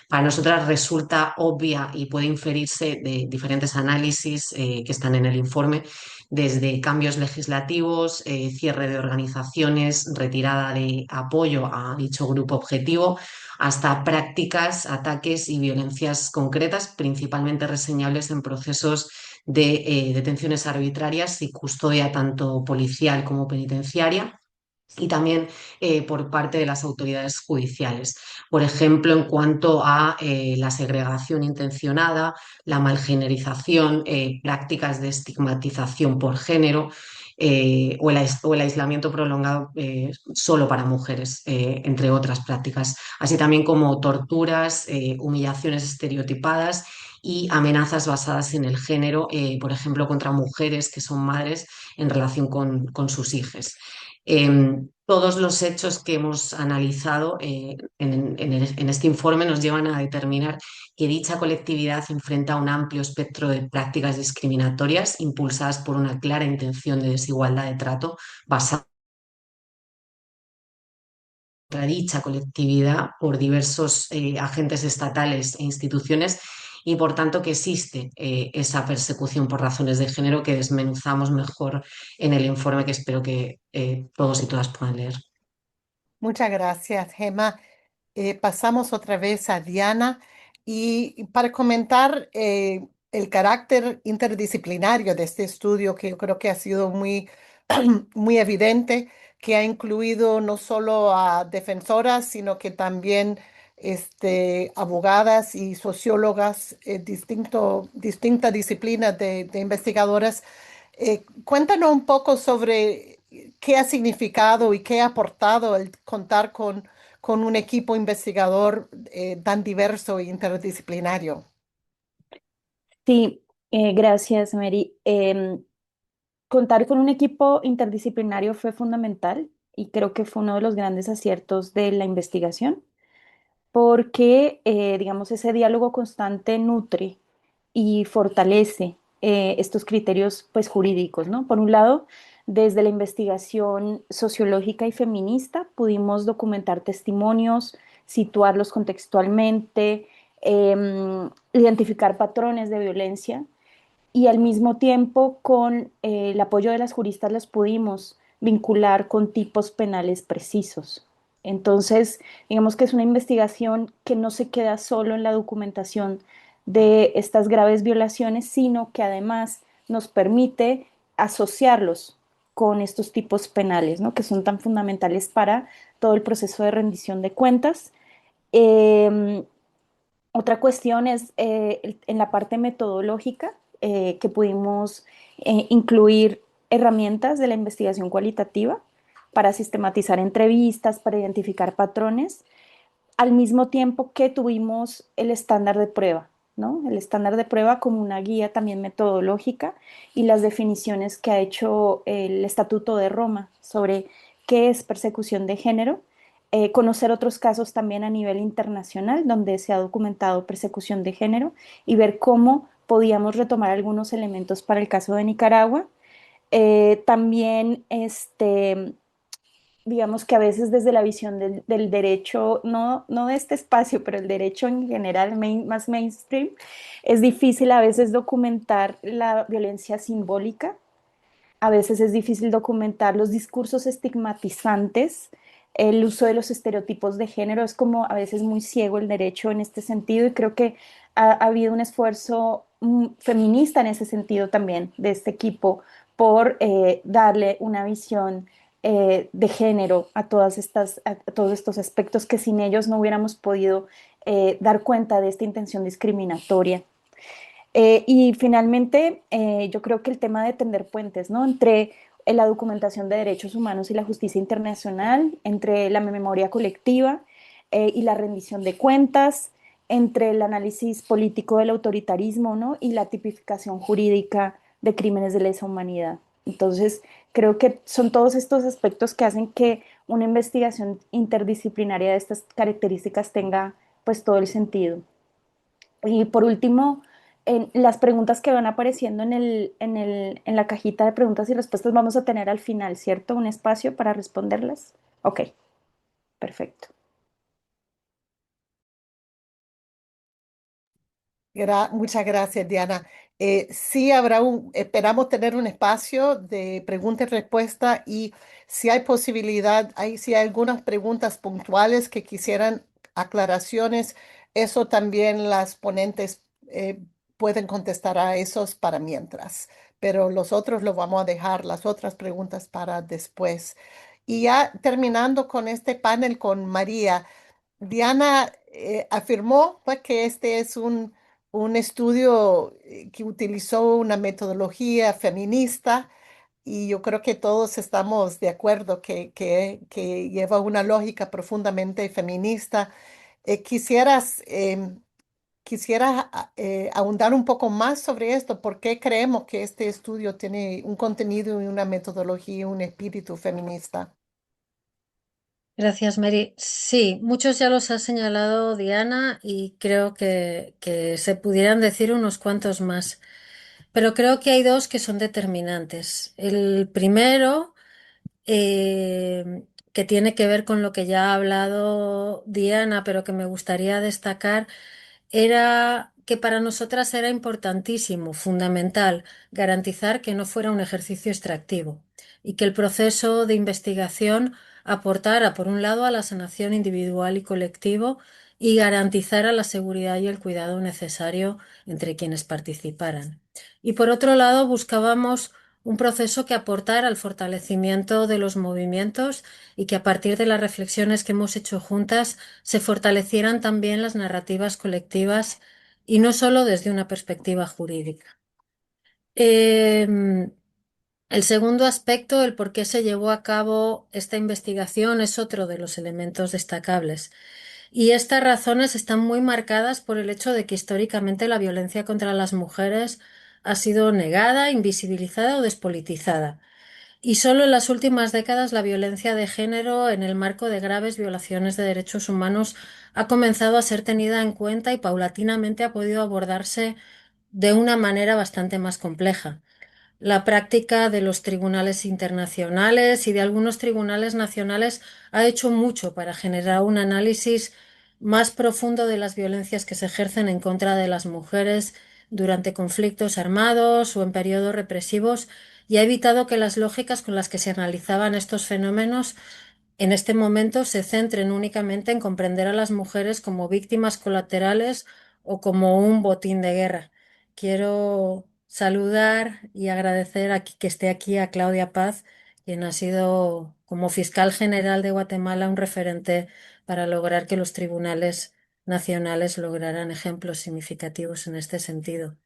Para nosotras resulta obvia y puede inferirse de diferentes análisis que están en el informe, desde cambios legislativos, cierre de organizaciones, retirada de apoyo a dicho grupo objetivo, hasta prácticas, ataques y violencias concretas, principalmente reseñables en procesos de detenciones arbitrarias y custodia tanto policial como penitenciaria, y también por parte de las autoridades judiciales. Por ejemplo, en cuanto a la segregación intencionada, la malgenerización, prácticas de estigmatización por género, o el aislamiento prolongado solo para mujeres, entre otras prácticas, así también como torturas, humillaciones estereotipadas y amenazas basadas en el género, por ejemplo, contra mujeres que son madres en relación con sus hijos. Todos los hechos que hemos analizado en este informe nos llevan a determinar que dicha colectividad enfrenta un amplio espectro de prácticas discriminatorias impulsadas por una clara intención de desigualdad de trato basada contra dicha colectividad por diversos agentes estatales e instituciones, y por tanto que existe esa persecución por razones de género, que desmenuzamos mejor en el informe, que espero que todos y todas puedan leer. Muchas gracias, Gemma. Pasamos otra vez a Diana y para comentar el carácter interdisciplinario de este estudio, que yo creo que ha sido muy, muy evidente, que ha incluido no solo a defensoras, sino que también abogadas y sociólogas, distintas disciplinas de investigadoras. Cuéntanos un poco sobre qué ha significado y qué ha aportado el contar con un equipo investigador tan diverso e interdisciplinario. Sí, gracias, Mary. Contar con un equipo interdisciplinario fue fundamental y creo que fue uno de los grandes aciertos de la investigación, porque, digamos, ese diálogo constante nutre y fortalece estos criterios, pues, jurídicos, ¿no? Por un lado, desde la investigación sociológica y feminista pudimos documentar testimonios, situarlos contextualmente, identificar patrones de violencia y al mismo tiempo con el apoyo de las juristas los pudimos vincular con tipos penales precisos. Entonces, digamos que es una investigación que no se queda solo en la documentación de estas graves violaciones, sino que además nos permite asociarlos con estos tipos penales, ¿no? Que son tan fundamentales para todo el proceso de rendición de cuentas. Eh, Otra cuestión es en la parte metodológica, que pudimos incluir herramientas de la investigación cualitativa para sistematizar entrevistas, para identificar patrones, al mismo tiempo que tuvimos el estándar de prueba, ¿no? El estándar de prueba como una guía también metodológica y las definiciones que ha hecho el Estatuto de Roma sobre qué es persecución de género. Conocer otros casos también a nivel internacional donde se ha documentado persecución de género y ver cómo podíamos retomar algunos elementos para el caso de Nicaragua. También digamos que a veces desde la visión del derecho, no de este espacio, pero el derecho en general más mainstream, es difícil a veces documentar la violencia simbólica, a veces es difícil documentar los discursos estigmatizantes, el uso de los estereotipos de género, es como a veces muy ciego el derecho en este sentido y creo que ha habido un esfuerzo feminista en ese sentido también de este equipo por darle una visión de género a a todos estos aspectos que sin ellos no hubiéramos podido dar cuenta de esta intención discriminatoria. Y finalmente, yo creo que el tema de tender puentes, ¿no? Entre la documentación de derechos humanos y la justicia internacional, entre la memoria colectiva y la rendición de cuentas, entre el análisis político del autoritarismo, ¿no? Y la tipificación jurídica de crímenes de lesa humanidad. Entonces, creo que son todos estos aspectos que hacen que una investigación interdisciplinaria de estas características tenga pues todo el sentido. Y por último, en las preguntas que van apareciendo en la cajita de preguntas y respuestas vamos a tener al final, ¿cierto? Un espacio para responderlas. Ok, perfecto. Muchas gracias, Diana. Sí, esperamos tener un espacio de pregunta y respuesta y si hay posibilidad, si hay algunas preguntas puntuales que quisieran aclaraciones, eso también las ponentes pueden contestar a esos para mientras, pero los otros lo vamos a dejar, las otras preguntas para después. Y ya terminando con este panel con María. Diana afirmó pues, que este es un estudio que utilizó una metodología feminista y yo creo que todos estamos de acuerdo que lleva una lógica profundamente feminista. Quisieras ahondar un poco más sobre esto. ¿Por qué creemos que este estudio tiene un contenido y una metodología, un espíritu feminista? Gracias, Mary. Sí, muchos ya los ha señalado Diana y creo que se pudieran decir unos cuantos más, pero creo que hay dos que son determinantes. El primero, que tiene que ver con lo que ya ha hablado Diana, pero que me gustaría destacar, era que para nosotras era importantísimo, fundamental, garantizar que no fuera un ejercicio extractivo y que el proceso de investigación aportara, por un lado, a la sanación individual y colectivo y garantizara la seguridad y el cuidado necesario entre quienes participaran. Y por otro lado, buscábamos un proceso que aportara al fortalecimiento de los movimientos y que a partir de las reflexiones que hemos hecho juntas se fortalecieran también las narrativas colectivas y no solo desde una perspectiva jurídica. El segundo aspecto, el por qué se llevó a cabo esta investigación, es otro de los elementos destacables. Y estas razones están muy marcadas por el hecho de que históricamente la violencia contra las mujeres ha sido negada, invisibilizada o despolitizada. Y solo en las últimas décadas la violencia de género, en el marco de graves violaciones de derechos humanos, ha comenzado a ser tenida en cuenta y paulatinamente ha podido abordarse de una manera bastante más compleja. La práctica de los tribunales internacionales y de algunos tribunales nacionales ha hecho mucho para generar un análisis más profundo de las violencias que se ejercen en contra de las mujeres durante conflictos armados o en periodos represivos y ha evitado que las lógicas con las que se analizaban estos fenómenos en este momento se centren únicamente en comprender a las mujeres como víctimas colaterales o como un botín de guerra. Quiero saludar y agradecer aquí, que esté aquí a Claudia Paz, quien ha sido como fiscal general de Guatemala un referente para lograr que los tribunales nacionales lograran ejemplos significativos en este sentido.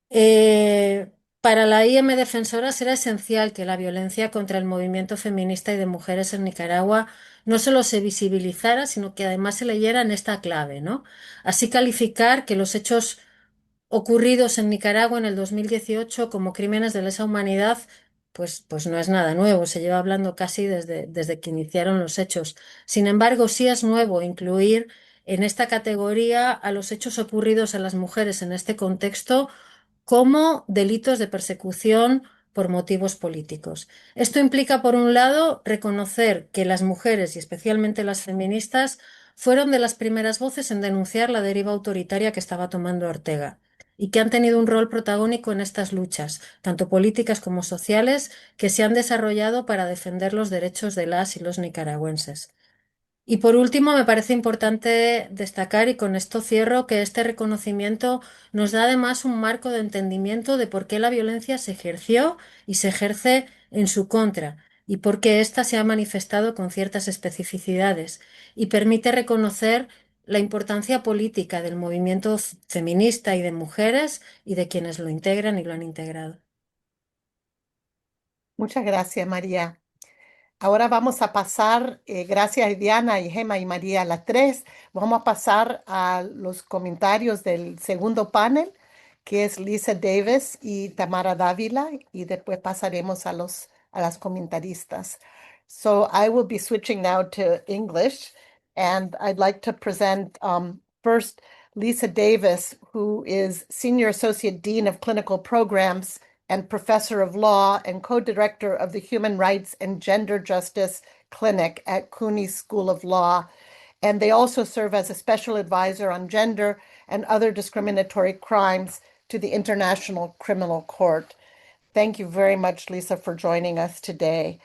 Eh, para la IM Defensora será esencial que la violencia contra el movimiento feminista y de mujeres en Nicaragua no solo se visibilizara, sino que además se leyera en esta clave, ¿no? Así calificar que los hechos ocurridos en Nicaragua en el 2018 como crímenes de lesa humanidad, pues no es nada nuevo, se lleva hablando casi desde que iniciaron los hechos. Sin embargo, sí es nuevo incluir en esta categoría a los hechos ocurridos a las mujeres en este contexto como delitos de persecución por motivos políticos. Esto implica, por un lado, reconocer que las mujeres, y especialmente las feministas, fueron de las primeras voces en denunciar la deriva autoritaria que estaba tomando Ortega y que han tenido un rol protagónico en estas luchas, tanto políticas como sociales, que se han desarrollado para defender los derechos de las y los nicaragüenses. Y por último, me parece importante destacar, y con esto cierro, que este reconocimiento nos da además un marco de entendimiento de por qué la violencia se ejerció y se ejerce en su contra, y por qué ésta se ha manifestado con ciertas especificidades, y permite reconocer la importancia política del movimiento feminista y de mujeres y de quienes lo integran y lo han integrado. Muchas gracias, María. Ahora vamos a pasar, gracias Diana y Gema y María, las tres, vamos a pasar a los comentarios del segundo panel, que es Lisa Davis y Tamara Dávila, y después pasaremos a las comentaristas. So I will be switching now to English, and I'd like to present first Lisa Davis, who is Senior Associate Dean of Clinical Programs and Professor of Law and Co-Director of the Human Rights and Gender Justice Clinic at CUNY School of Law. And they also serve as a special advisor on gender and other discriminatory crimes to the International Criminal Court. Thank you very much, Lisa, for joining us today.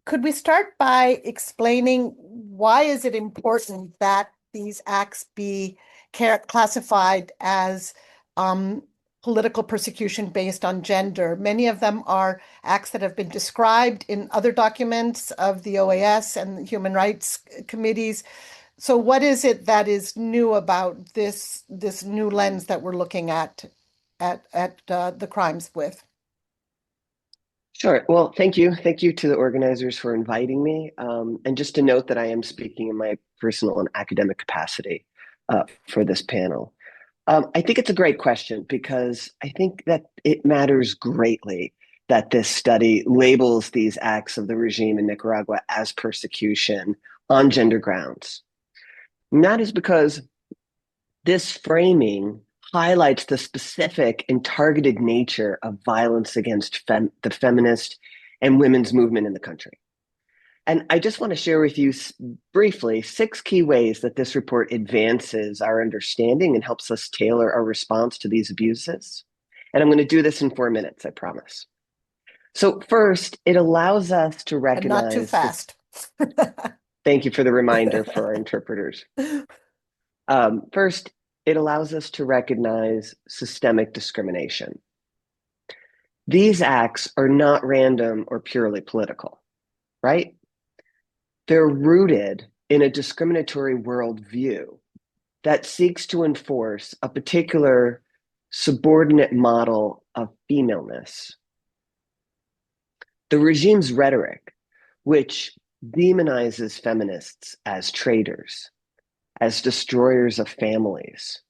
Could we start by explaining why is it important that these acts be classified as political persecution based on gender? Many of them are acts that have been described in other documents of the OAS and the human rights committees. So what is it that is new about this new lens that we're looking at the crimes with? Sure. Well, thank you. Thank you to the organizers for inviting me. And just to note that I am speaking in my personal and academic capacity for this panel. I think it's a great question because I think that it matters greatly that this study labels these acts of the regime in Nicaragua as persecution on gender grounds. And that is because this framing highlights the specific and targeted nature of violence against the feminist and women's movement in the country. And I just want to share with you briefly 6 key ways that this report advances our understanding and helps us tailor our response to these abuses. And I'm going to do this in 4 minutes, I promise. So first, it allows us to recognize— And not too fast. Thank you for the reminder for our interpreters. First, it allows us to recognize systemic discrimination. These acts are not random or purely political, right? They're rooted in a discriminatory worldview that seeks to enforce a particular subordinate model of femaleness. The regime's rhetoric, which demonizes feminists as traitors, as destroyers of families,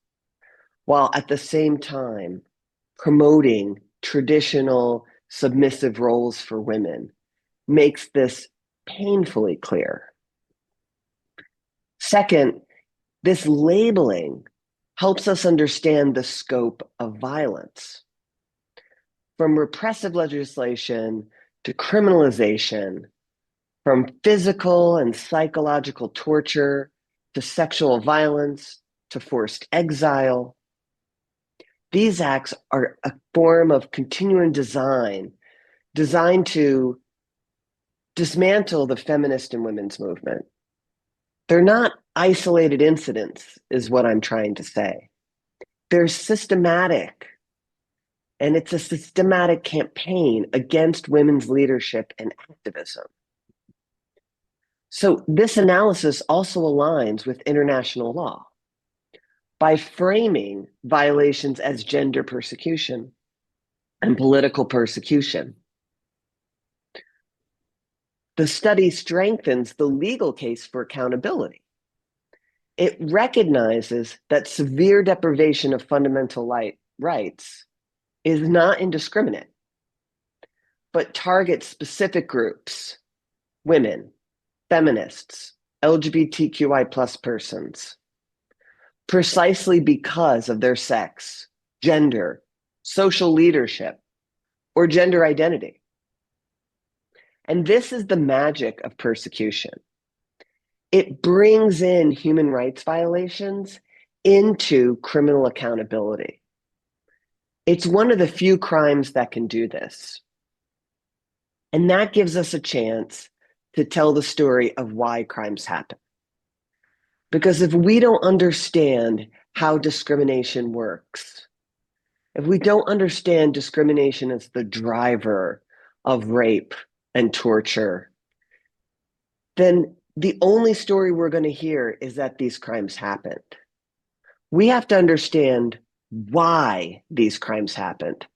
while at the same time promoting traditional submissive roles for women, makes this painfully clear. Second, this labeling helps us understand the scope of violence. From repressive legislation to criminalization, from physical and psychological torture to sexual violence to forced exile, these acts are a form of continuing design designed to dismantle the feminist and women's movement. They're not isolated incidents, is what I'm trying to say. They're systematic, and it's a systematic campaign against women's leadership and activism. So this analysis also aligns with international law. By framing violations as gender persecution and political persecution, the study strengthens the legal case for accountability. It recognizes that severe deprivation of fundamental rights is not indiscriminate, but targets specific groups, women, feminists, LGBTQI plus persons, precisely because of their sex, gender, social leadership, or gender identity. And this is the magic of persecution. It brings in human rights violations into criminal accountability. It's one of the few crimes that can do this. And that gives us a chance to tell the story of why crimes happen. Because if we don't understand how discrimination works, if we don't understand discrimination as the driver of rape and torture, then the only story we're going to hear is that these crimes happened. We have to understand why these crimes happened,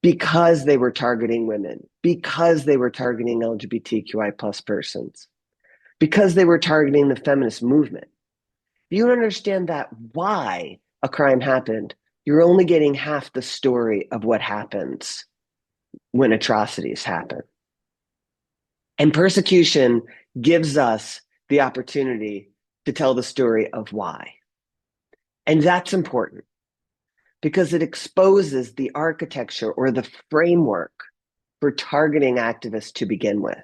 because they were targeting women, because they were targeting LGBTQI plus persons, because they were targeting the feminist movement. If you understand that why a crime happened, you're only getting half the story of what happens when atrocities happen. And persecution gives us the opportunity to tell the story of why. And that's important because it exposes the architecture or the framework for targeting activists to begin with.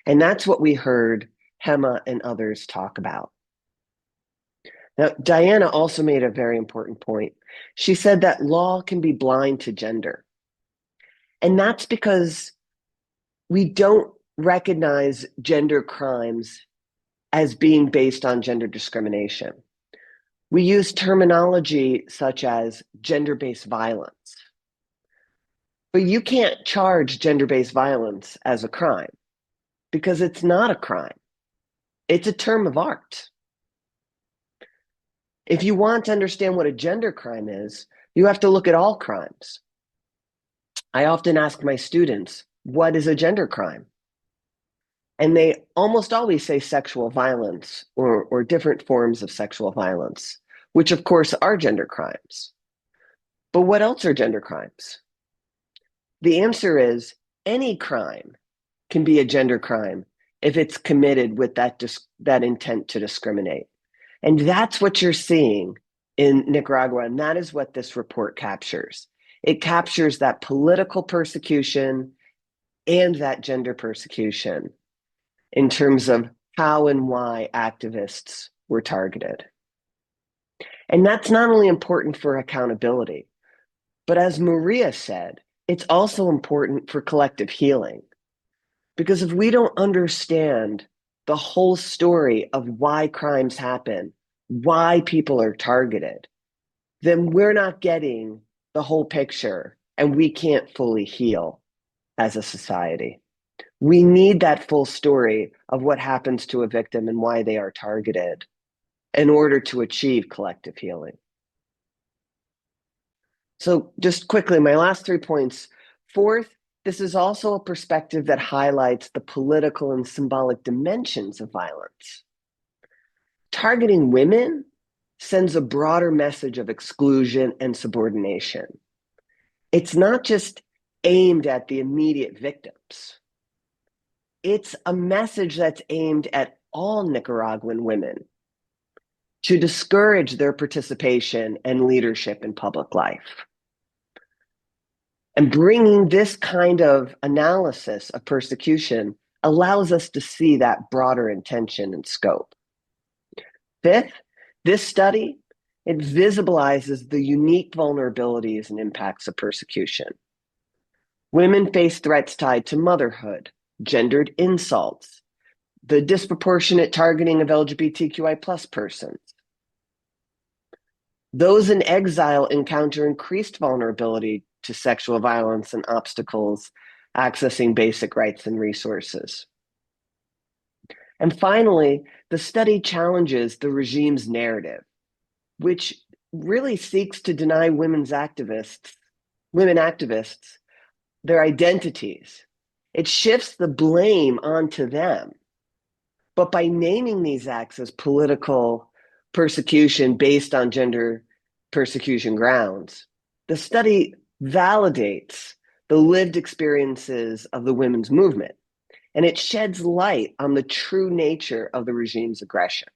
And that's what we heard Hema and others talk about. Now, Diana also made a very important point. She said that law can be blind to gender. And that's because we don't recognize gender crimes as being based on gender discrimination. We use terminology such as gender-based violence. But you can't charge gender-based violence as a crime because it's not a crime. It's a term of art. If you want to understand what a gender crime is, you have to look at all crimes. I often ask my students, what is a gender crime? And they almost always say sexual violence or different forms of sexual violence, which of course are gender crimes. But what else are gender crimes? The answer is any crime can be a gender crime if it's committed with that intent to discriminate. And that's what you're seeing in Nicaragua, and that is what this report captures. It captures that political persecution and that gender persecution in terms of how and why activists were targeted. And that's not only important for accountability, but as Maria said, it's also important for collective healing. Because if we don't understand the whole story of why crimes happen, why people are targeted, then we're not getting the whole picture and we can't fully heal as a society. We need that full story of what happens to a victim and why they are targeted in order to achieve collective healing. So just quickly, my last 3 points. Fourth, this is also a perspective that highlights the political and symbolic dimensions of violence. Targeting women sends a broader message of exclusion and subordination. It's not just aimed at the immediate victims. It's a message that's aimed at all Nicaraguan women to discourage their participation and leadership in public life. And bringing this kind of analysis of persecution allows us to see that broader intention and scope. Fifth, this study, it visibilizes the unique vulnerabilities and impacts of persecution. Women face threats tied to motherhood, gendered insults, the disproportionate targeting of LGBTQI+ persons. Those in exile encounter increased vulnerability to sexual violence and obstacles accessing basic rights and resources. And finally, the study challenges the regime's narrative, which really seeks to deny women activists, their identities. It shifts the blame onto them. But by naming these acts as political persecution based on gender persecution grounds, the study validates the lived experiences of the women's movement, and it sheds light on the true nature of the regime's aggression.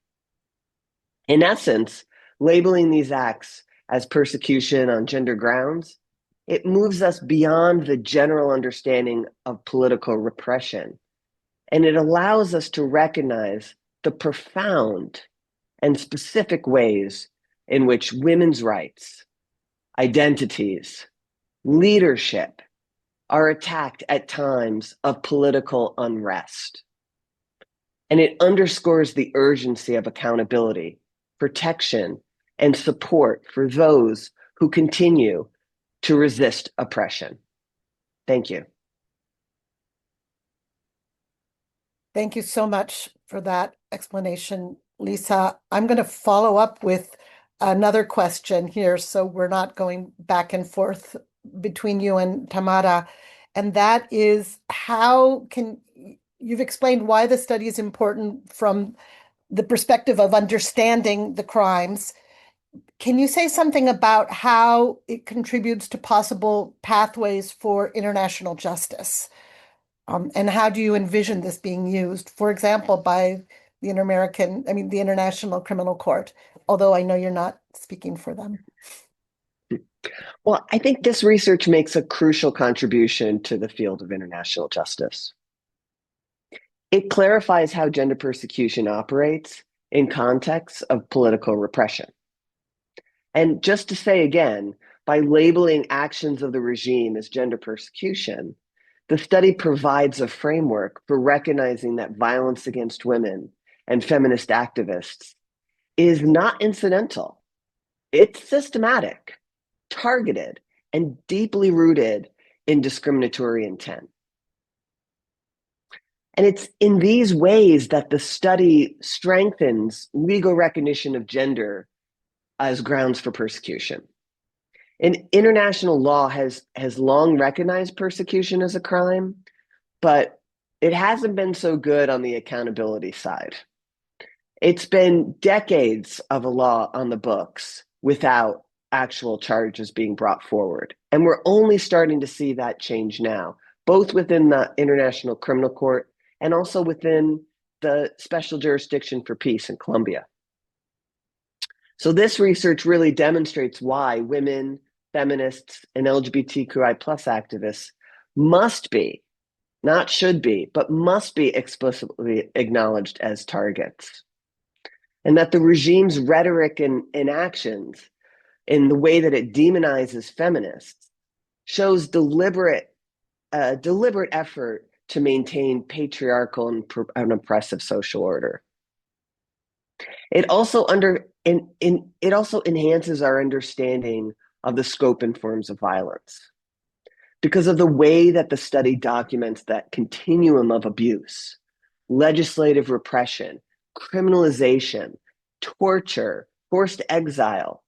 In essence, labeling these acts as persecution on gender grounds, it moves us beyond the general understanding of political repression, and it allows us to recognize the profound and specific ways in which women's rights, identities, leadership are attacked at times of political unrest. And it underscores the urgency of accountability, protection, and support for those who continue to resist oppression. Thank you. Thank you so much for that explanation, Lisa. I'm going to follow up with another question here, so we're not going back and forth between you and Tamara. And that is, you've explained why the study is important from the perspective of understanding the crimes. Can you say something about how it contributes to possible pathways for international justice? And how do you envision this being used, for example, by the International Criminal Court, although I know you're not speaking for them? Well, I think this research makes a crucial contribution to the field of international justice. It clarifies how gender persecution operates in contexts of political repression. And just to say again, by labeling actions of the regime as gender persecution, the study provides a framework for recognizing that violence against women and feminist activists is not incidental. It's systematic, targeted, and deeply rooted in discriminatory intent. And it's in these ways that the study strengthens legal recognition of gender as grounds for persecution. And international law has long recognized persecution as a crime, but it hasn't been so good on the accountability side. It's been decades of a law on the books without actual charges being brought forward. And we're only starting to see that change now, both within the International Criminal Court and also within the Special Jurisdiction for Peace in Colombia. So this research really demonstrates why women, feminists, and LGBTQI+ activists must be, not should be, but must be explicitly acknowledged as targets. And that the regime's rhetoric and actions in the way that it demonizes feminists shows deliberate effort to maintain patriarchal and oppressive social order. It also it also enhances our understanding of the scope and forms of violence because of the way that the study documents that continuum of abuse, legislative repression, criminalization, torture, forced exile.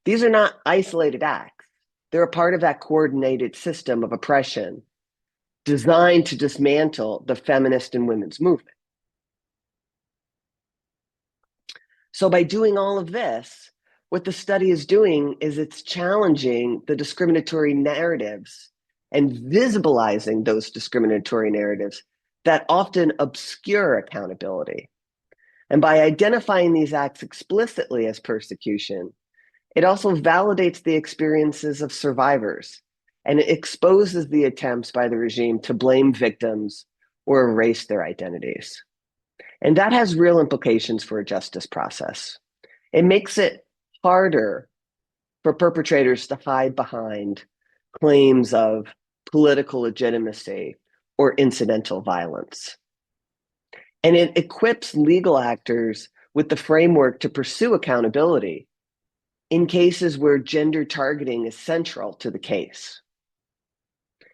These are not isolated acts. They're a part of that coordinated system of oppression designed to dismantle the feminist and women's movement. So by doing all of this, what the study is doing is it's challenging the discriminatory narratives and visibilizing those discriminatory narratives that often obscure accountability. And by identifying these acts explicitly as persecution, it also validates the experiences of survivors, and it exposes the attempts by the regime to blame victims or erase their identities. And that has real implications for a justice process. It makes it harder for perpetrators to hide behind claims of political legitimacy or incidental violence. And it equips legal actors with the framework to pursue accountability in cases where gender targeting is central to the case.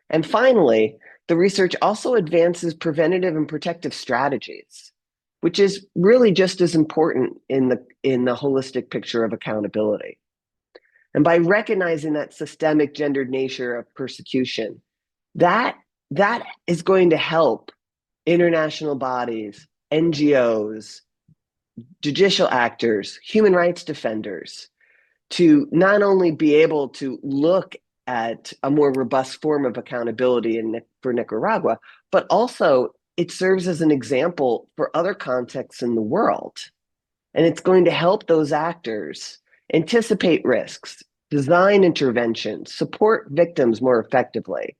And finally, the research also advances preventative and protective strategies, which is really just as important in the holistic picture of accountability. And by recognizing that systemic gendered nature of persecution, that is going to help international bodies, NGOs, judicial actors, human rights defenders, to not only be able to look at a more robust form of accountability for Nicaragua, but also it serves as an example for other contexts in the world. And it's going to help those actors anticipate risks, design interventions, support victims more effectively,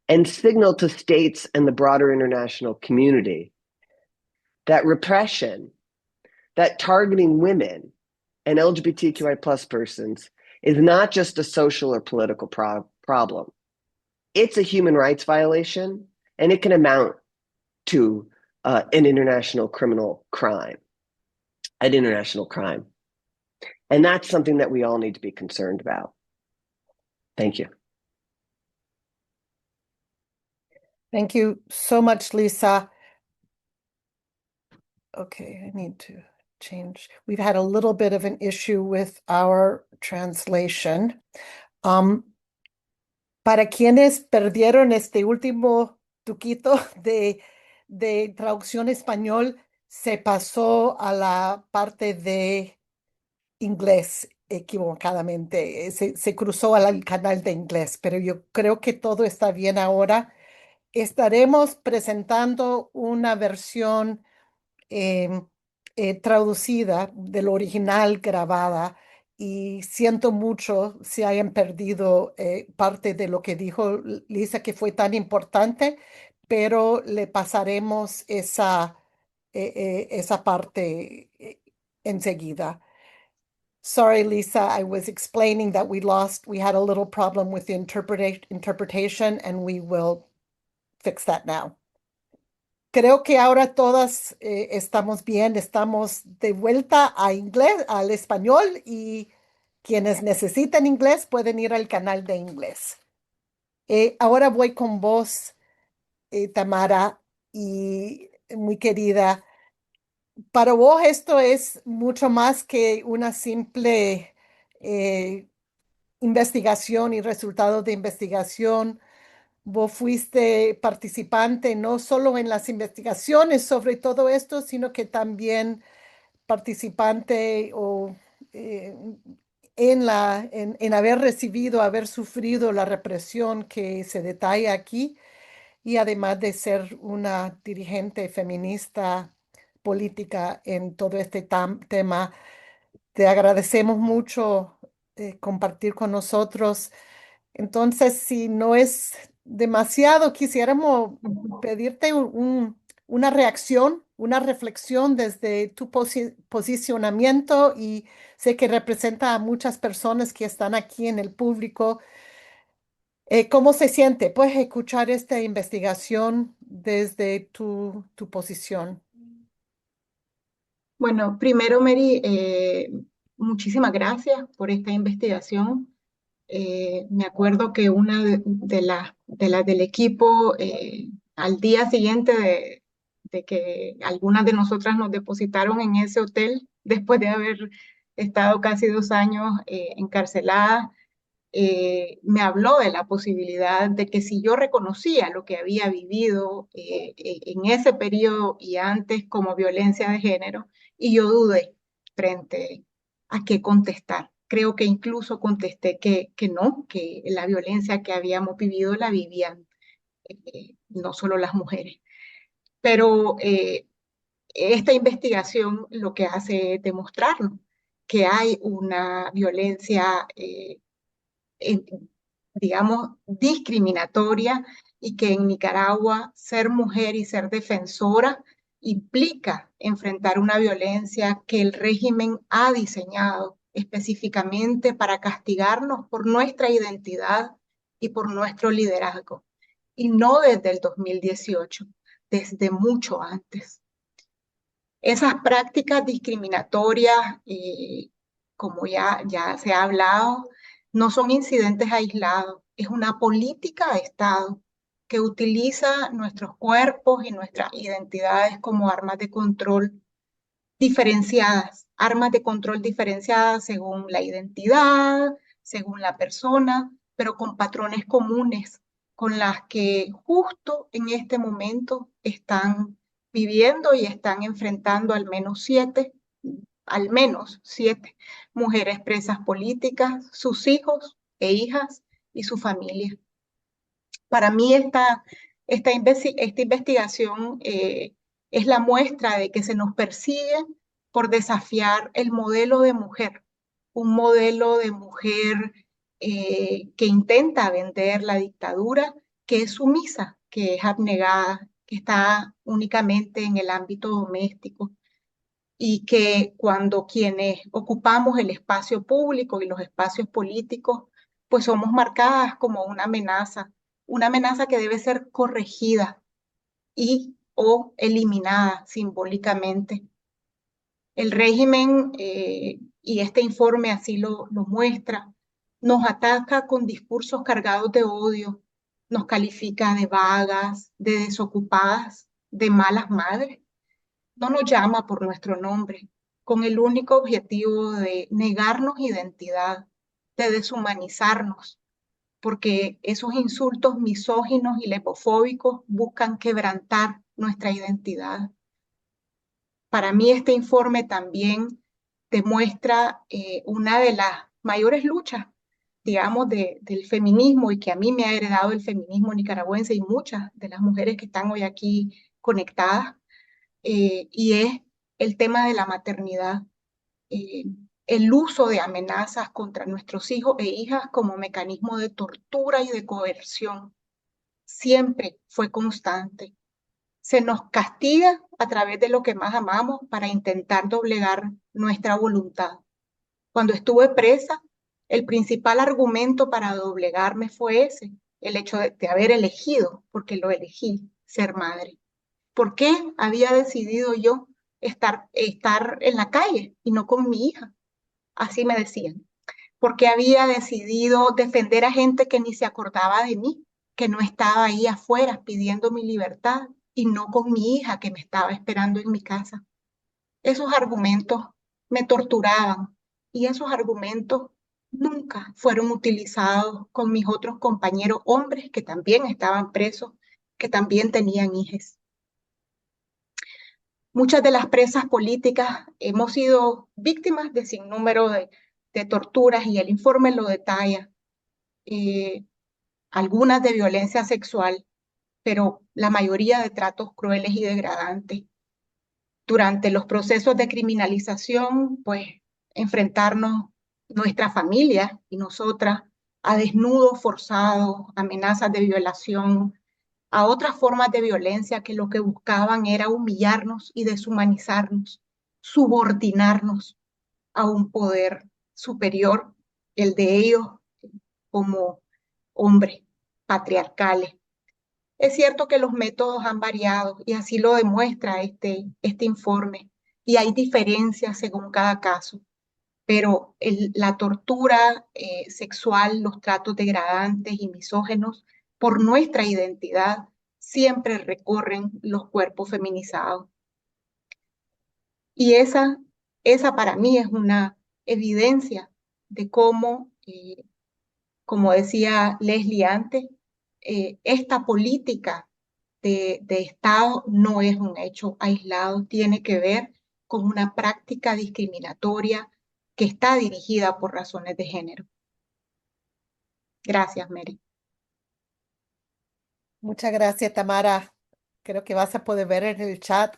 and signal to states and the broader international community that repression, that targeting women and LGBTQI plus persons is not just a social or political problem. It's a human rights violation, and it can amount to an international crime. And that's something that we all need to be concerned about. Thank you. Thank you so much, Lisa. Okay, I need to change. We've had a little bit of an issue with our translation. Para quienes perdieron este último tuquito de traducción español, se pasó a la parte de inglés equivocadamente. Se cruzó al canal de inglés, pero yo creo que todo está bien ahora. Estaremos presentando una versión traducida del original grabada y siento mucho si hayan perdido parte de lo que dijo Lisa, que fue tan importante, pero le pasaremos esa parte enseguida. Sorry, Lisa, I was explaining that we had a little problem with the interpretation, and we will fix that now. Creo que ahora todas estamos bien, estamos de vuelta a inglés, al español, y quienes necesitan inglés pueden ir al canal de inglés. Ahora voy con vos, Tamara, y muy querida. Para vos esto es mucho más que una simple investigación y resultado de investigación. Vos fuiste participante no solo en las investigaciones sobre todo esto, sino que también participante en haber recibido, haber sufrido la represión que se detalla aquí, y además de ser una dirigente feminista política en todo este tema. Te agradecemos mucho compartir con nosotros. Entonces, si no es demasiado, quisiéramos pedirte una reacción, una reflexión desde tu posicionamiento, y sé que representa a muchas personas que están aquí en el público. ¿Cómo se siente? Puedes escuchar esta investigación desde tu posición. Bueno, primero, Mary, muchísimas gracias por esta investigación. Me acuerdo que una de las del equipo, al día siguiente de que algunas de nosotras nos depositaron en ese hotel, después de haber estado casi 2 años encarceladas, me habló de la posibilidad de que si yo reconocía lo que había vivido en ese periodo y antes como violencia de género, y yo dudé frente a qué contestar. Creo que incluso contesté que no, que la violencia que habíamos vivido la vivían no solo las mujeres. Pero esta investigación lo que hace es demostrarnos que hay una violencia eh, digamos, discriminatoria y que en Nicaragua ser mujer y ser defensora implica enfrentar una violencia que el régimen ha diseñado específicamente para castigarnos por nuestra identidad y por nuestro liderazgo. Y no desde el 2018, desde mucho antes. Esas prácticas discriminatorias, como ya se ha hablado, no son incidentes aislados, es una política de Estado que utiliza nuestros cuerpos y nuestras identidades como armas de control diferenciadas, armas de control diferenciadas según la identidad, según la persona, pero con patrones comunes, con las que justo en este momento están viviendo y están enfrentando al menos siete mujeres presas políticas, sus hijos e hijas y su familia. Para mí esta investigación es la muestra de que se nos persigue por desafiar el modelo de mujer, un modelo de mujer que intenta vender la dictadura, que es sumisa, que es abnegada, que está únicamente en el ámbito doméstico y que cuando quienes ocupamos el espacio público y los espacios políticos, pues somos marcadas como una amenaza que debe ser corregida y o eliminada simbólicamente. El régimen, y este informe así lo muestra, nos ataca con discursos cargados de odio, nos califica de vagas, de desocupadas, de malas madres, no nos llama por nuestro nombre, con el único objetivo de negarnos identidad, de deshumanizarnos, porque esos insultos misóginos y lesbofóbicos buscan quebrantar nuestra identidad. Para mí este informe también demuestra una de las mayores luchas, digamos, del feminismo y que a mí me ha heredado el feminismo nicaragüense y muchas de las mujeres que están hoy aquí conectadas, y es el tema de la maternidad, eh, el uso de amenazas contra nuestros hijos e hijas como mecanismo de tortura y de coerción. Siempre fue constante. Se nos castiga a través de lo que más amamos para intentar doblegar nuestra voluntad. Cuando estuve presa, el principal argumento para doblegarme fue ese, el hecho de haber elegido, porque lo elegí, ser madre. ¿Por qué había decidido yo estar en la calle y no con mi hija? Así me decían. ¿Por qué había decidido defender a gente que ni se acordaba de mí, que no estaba ahí afuera pidiendo mi libertad y no con mi hija que me estaba esperando en mi casa? Esos argumentos me torturaban y esos argumentos nunca fueron utilizados con mis otros compañeros hombres que también estaban presos, que también tenían hijas. Muchas de las presas políticas hemos sido víctimas de sinnúmero de torturas y el informe lo detalla, algunas de violencia sexual, pero la mayoría de tratos crueles y degradantes. Durante los procesos de criminalización, pues enfrentarnos nuestra familia y nosotras a desnudos forzados, amenazas de violación, a otras formas de violencia que lo que buscaban era humillarnos y deshumanizarnos, subordinarnos a un poder superior, el de ellos como hombres. patriarcales. Es cierto que los métodos han variado y así lo demuestra este informe y hay diferencias según cada caso, pero la tortura sexual, los tratos degradantes y misógenos por nuestra identidad siempre recorren los cuerpos feminizados. Y esa para mí es una evidencia de cómo, como decía Leslie antes, esta política de Estado no es un hecho aislado, tiene que ver con una práctica discriminatoria que está dirigida por razones de género. Gracias, Mary. Muchas gracias, Tamara. Creo que vas a poder ver en el chat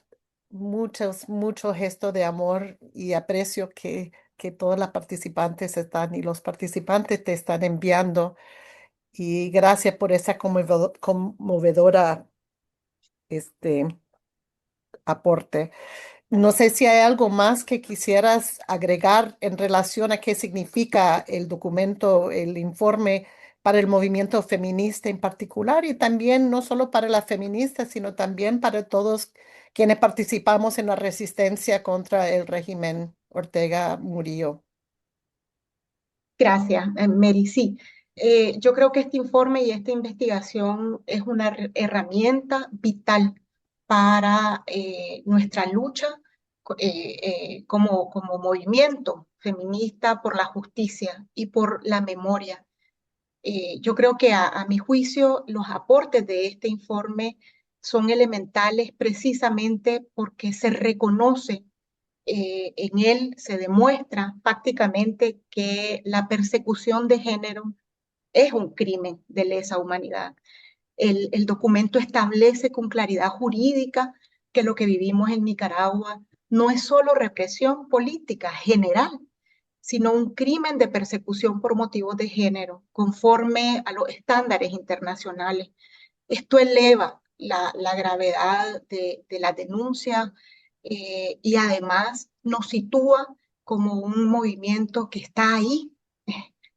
muchos gestos de amor y aprecio que todas las participantes están y los participantes te están enviando. Y gracias por esa conmovedora este, aporte. No sé si hay algo más que quisieras agregar en relación a qué significa el documento, el informe para el movimiento feminista en particular y también no solo para las feministas, sino también para todos quienes participamos en la resistencia contra el régimen Ortega Murillo. Gracias, Mary. Sí, yo creo que este informe y esta investigación es una herramienta vital para nuestra lucha como movimiento feminista por la justicia y por la memoria. Yo creo que a mi juicio los aportes de este informe son elementales precisamente porque se reconoce en él se demuestra prácticamente que la persecución de género es un crimen de lesa humanidad. El documento establece con claridad jurídica que lo que vivimos en Nicaragua no es solo represión política general, sino un crimen de persecución por motivos de género, conforme a los estándares internacionales. Esto eleva la gravedad de la denuncia y además nos sitúa como un movimiento que está ahí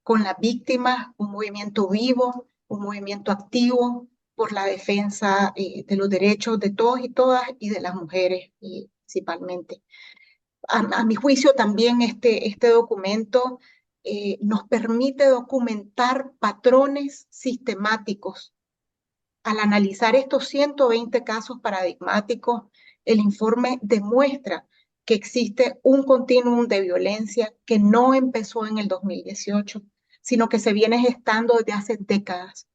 con las víctimas, un movimiento vivo, un movimiento activo por la defensa de los derechos de todos y todas y de las mujeres principalmente. A mi juicio también este documento nos permite documentar patrones sistemáticos. Al analizar estos 120 casos paradigmáticos, el informe demuestra que existe un continuum de violencia que no empezó en el 2018, sino que se viene gestando desde hace décadas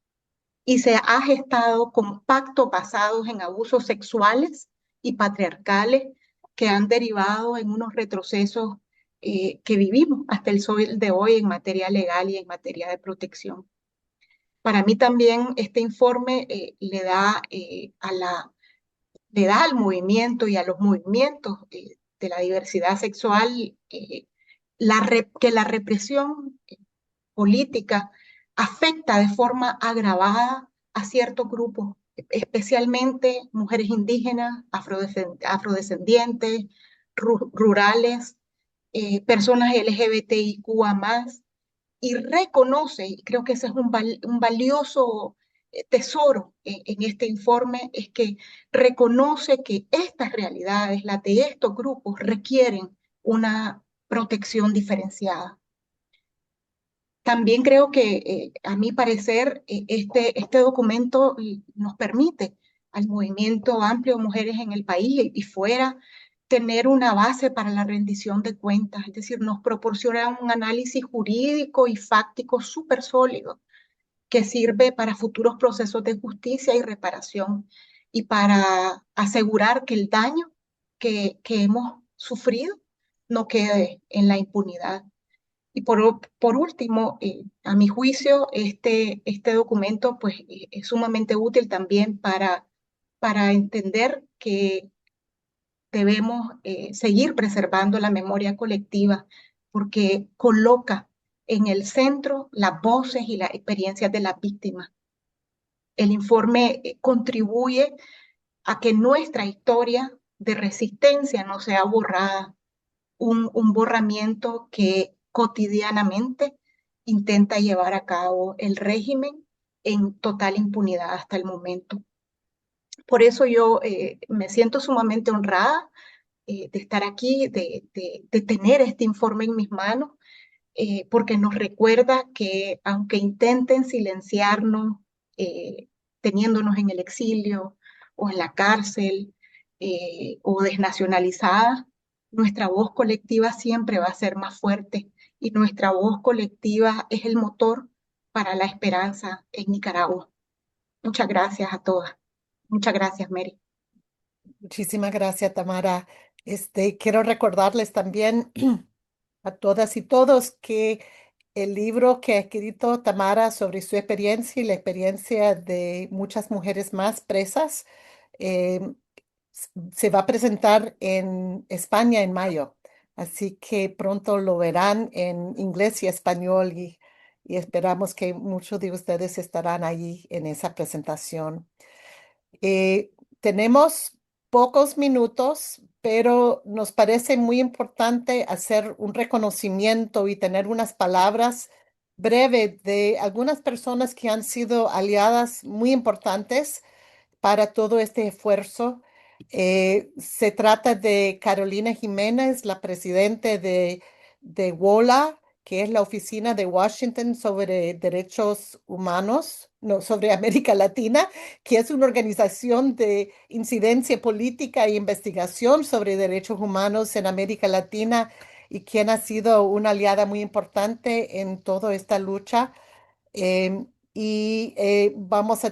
y se ha gestado con pactos basados en abusos sexuales y patriarcales que han derivado en unos retrocesos que vivimos hasta el sol de hoy en materia legal y en materia de protección. Para mí también este informe le da al movimiento y a los movimientos de la diversidad sexual que la represión política afecta de forma agravada a ciertos grupos, especialmente mujeres indígenas, afrodescendientes, rurales, personas LGBTIQA+, y reconoce, y creo que ese es un valioso tesoro en este informe, es que reconoce que estas realidades, las de estos grupos, requieren una protección diferenciada. También creo que, a mi parecer, este documento nos permite al movimiento amplio de mujeres en el país y fuera tener una base para la rendición de cuentas, es decir, nos proporciona un análisis jurídico y fáctico súper sólido que sirve para futuros procesos de justicia y reparación y para asegurar que el daño que hemos sufrido no quede en la impunidad. Y por último, a mi juicio, este documento pues, es sumamente útil también para entender que debemos seguir preservando la memoria colectiva porque coloca en el centro las voces y las experiencias de las víctimas. El informe contribuye a que nuestra historia de resistencia no sea borrada, un borramiento que cotidianamente intenta llevar a cabo el régimen en total impunidad hasta el momento. Por eso yo me siento sumamente honrada de estar aquí, de tener este informe en mis manos, porque nos recuerda que aunque intenten silenciarnos, teniéndonos en el exilio o en la cárcel o desnacionalizadas, nuestra voz colectiva siempre va a ser más fuerte y nuestra voz colectiva es el motor para la esperanza en Nicaragua. Muchas gracias a todas. Muchas gracias, Mary. Muchísimas gracias, Tamara. Quiero recordarles también a todas y todos que el libro que ha escrito Tamara sobre su experiencia y la experiencia de muchas mujeres más presas eh, se va a presentar en España en mayo. Así que pronto lo verán en inglés y español y esperamos que muchos de ustedes estarán allí en esa presentación. Eh, Tenemos pocos minutos, pero nos parece muy importante hacer un reconocimiento y tener unas palabras breves de algunas personas que han sido aliadas muy importantes para todo este esfuerzo. Se trata de Carolina Jiménez, la presidenta de WOLA, que es la Oficina de Washington sobre Derechos Humanos, no, sobre América Latina, que es una organización de incidencia política e investigación sobre derechos humanos en América Latina y quien ha sido una aliada muy importante en toda esta lucha. Vamos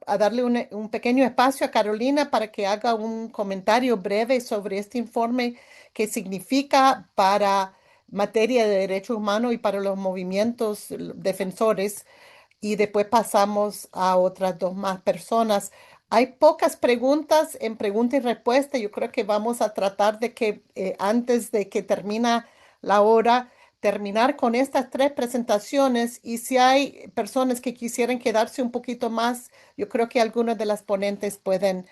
a darle un pequeño espacio a Carolina para que haga un comentario breve sobre este informe, qué significa para materia de derechos humanos y para los movimientos defensores y después pasamos a otras dos más personas. Hay pocas preguntas en pregunta y respuesta. Yo creo que vamos a tratar de que antes de que termina la hora, terminar con estas tres presentaciones y si hay personas que quisieran quedarse un poquito más, yo creo que algunas de las ponentes pueden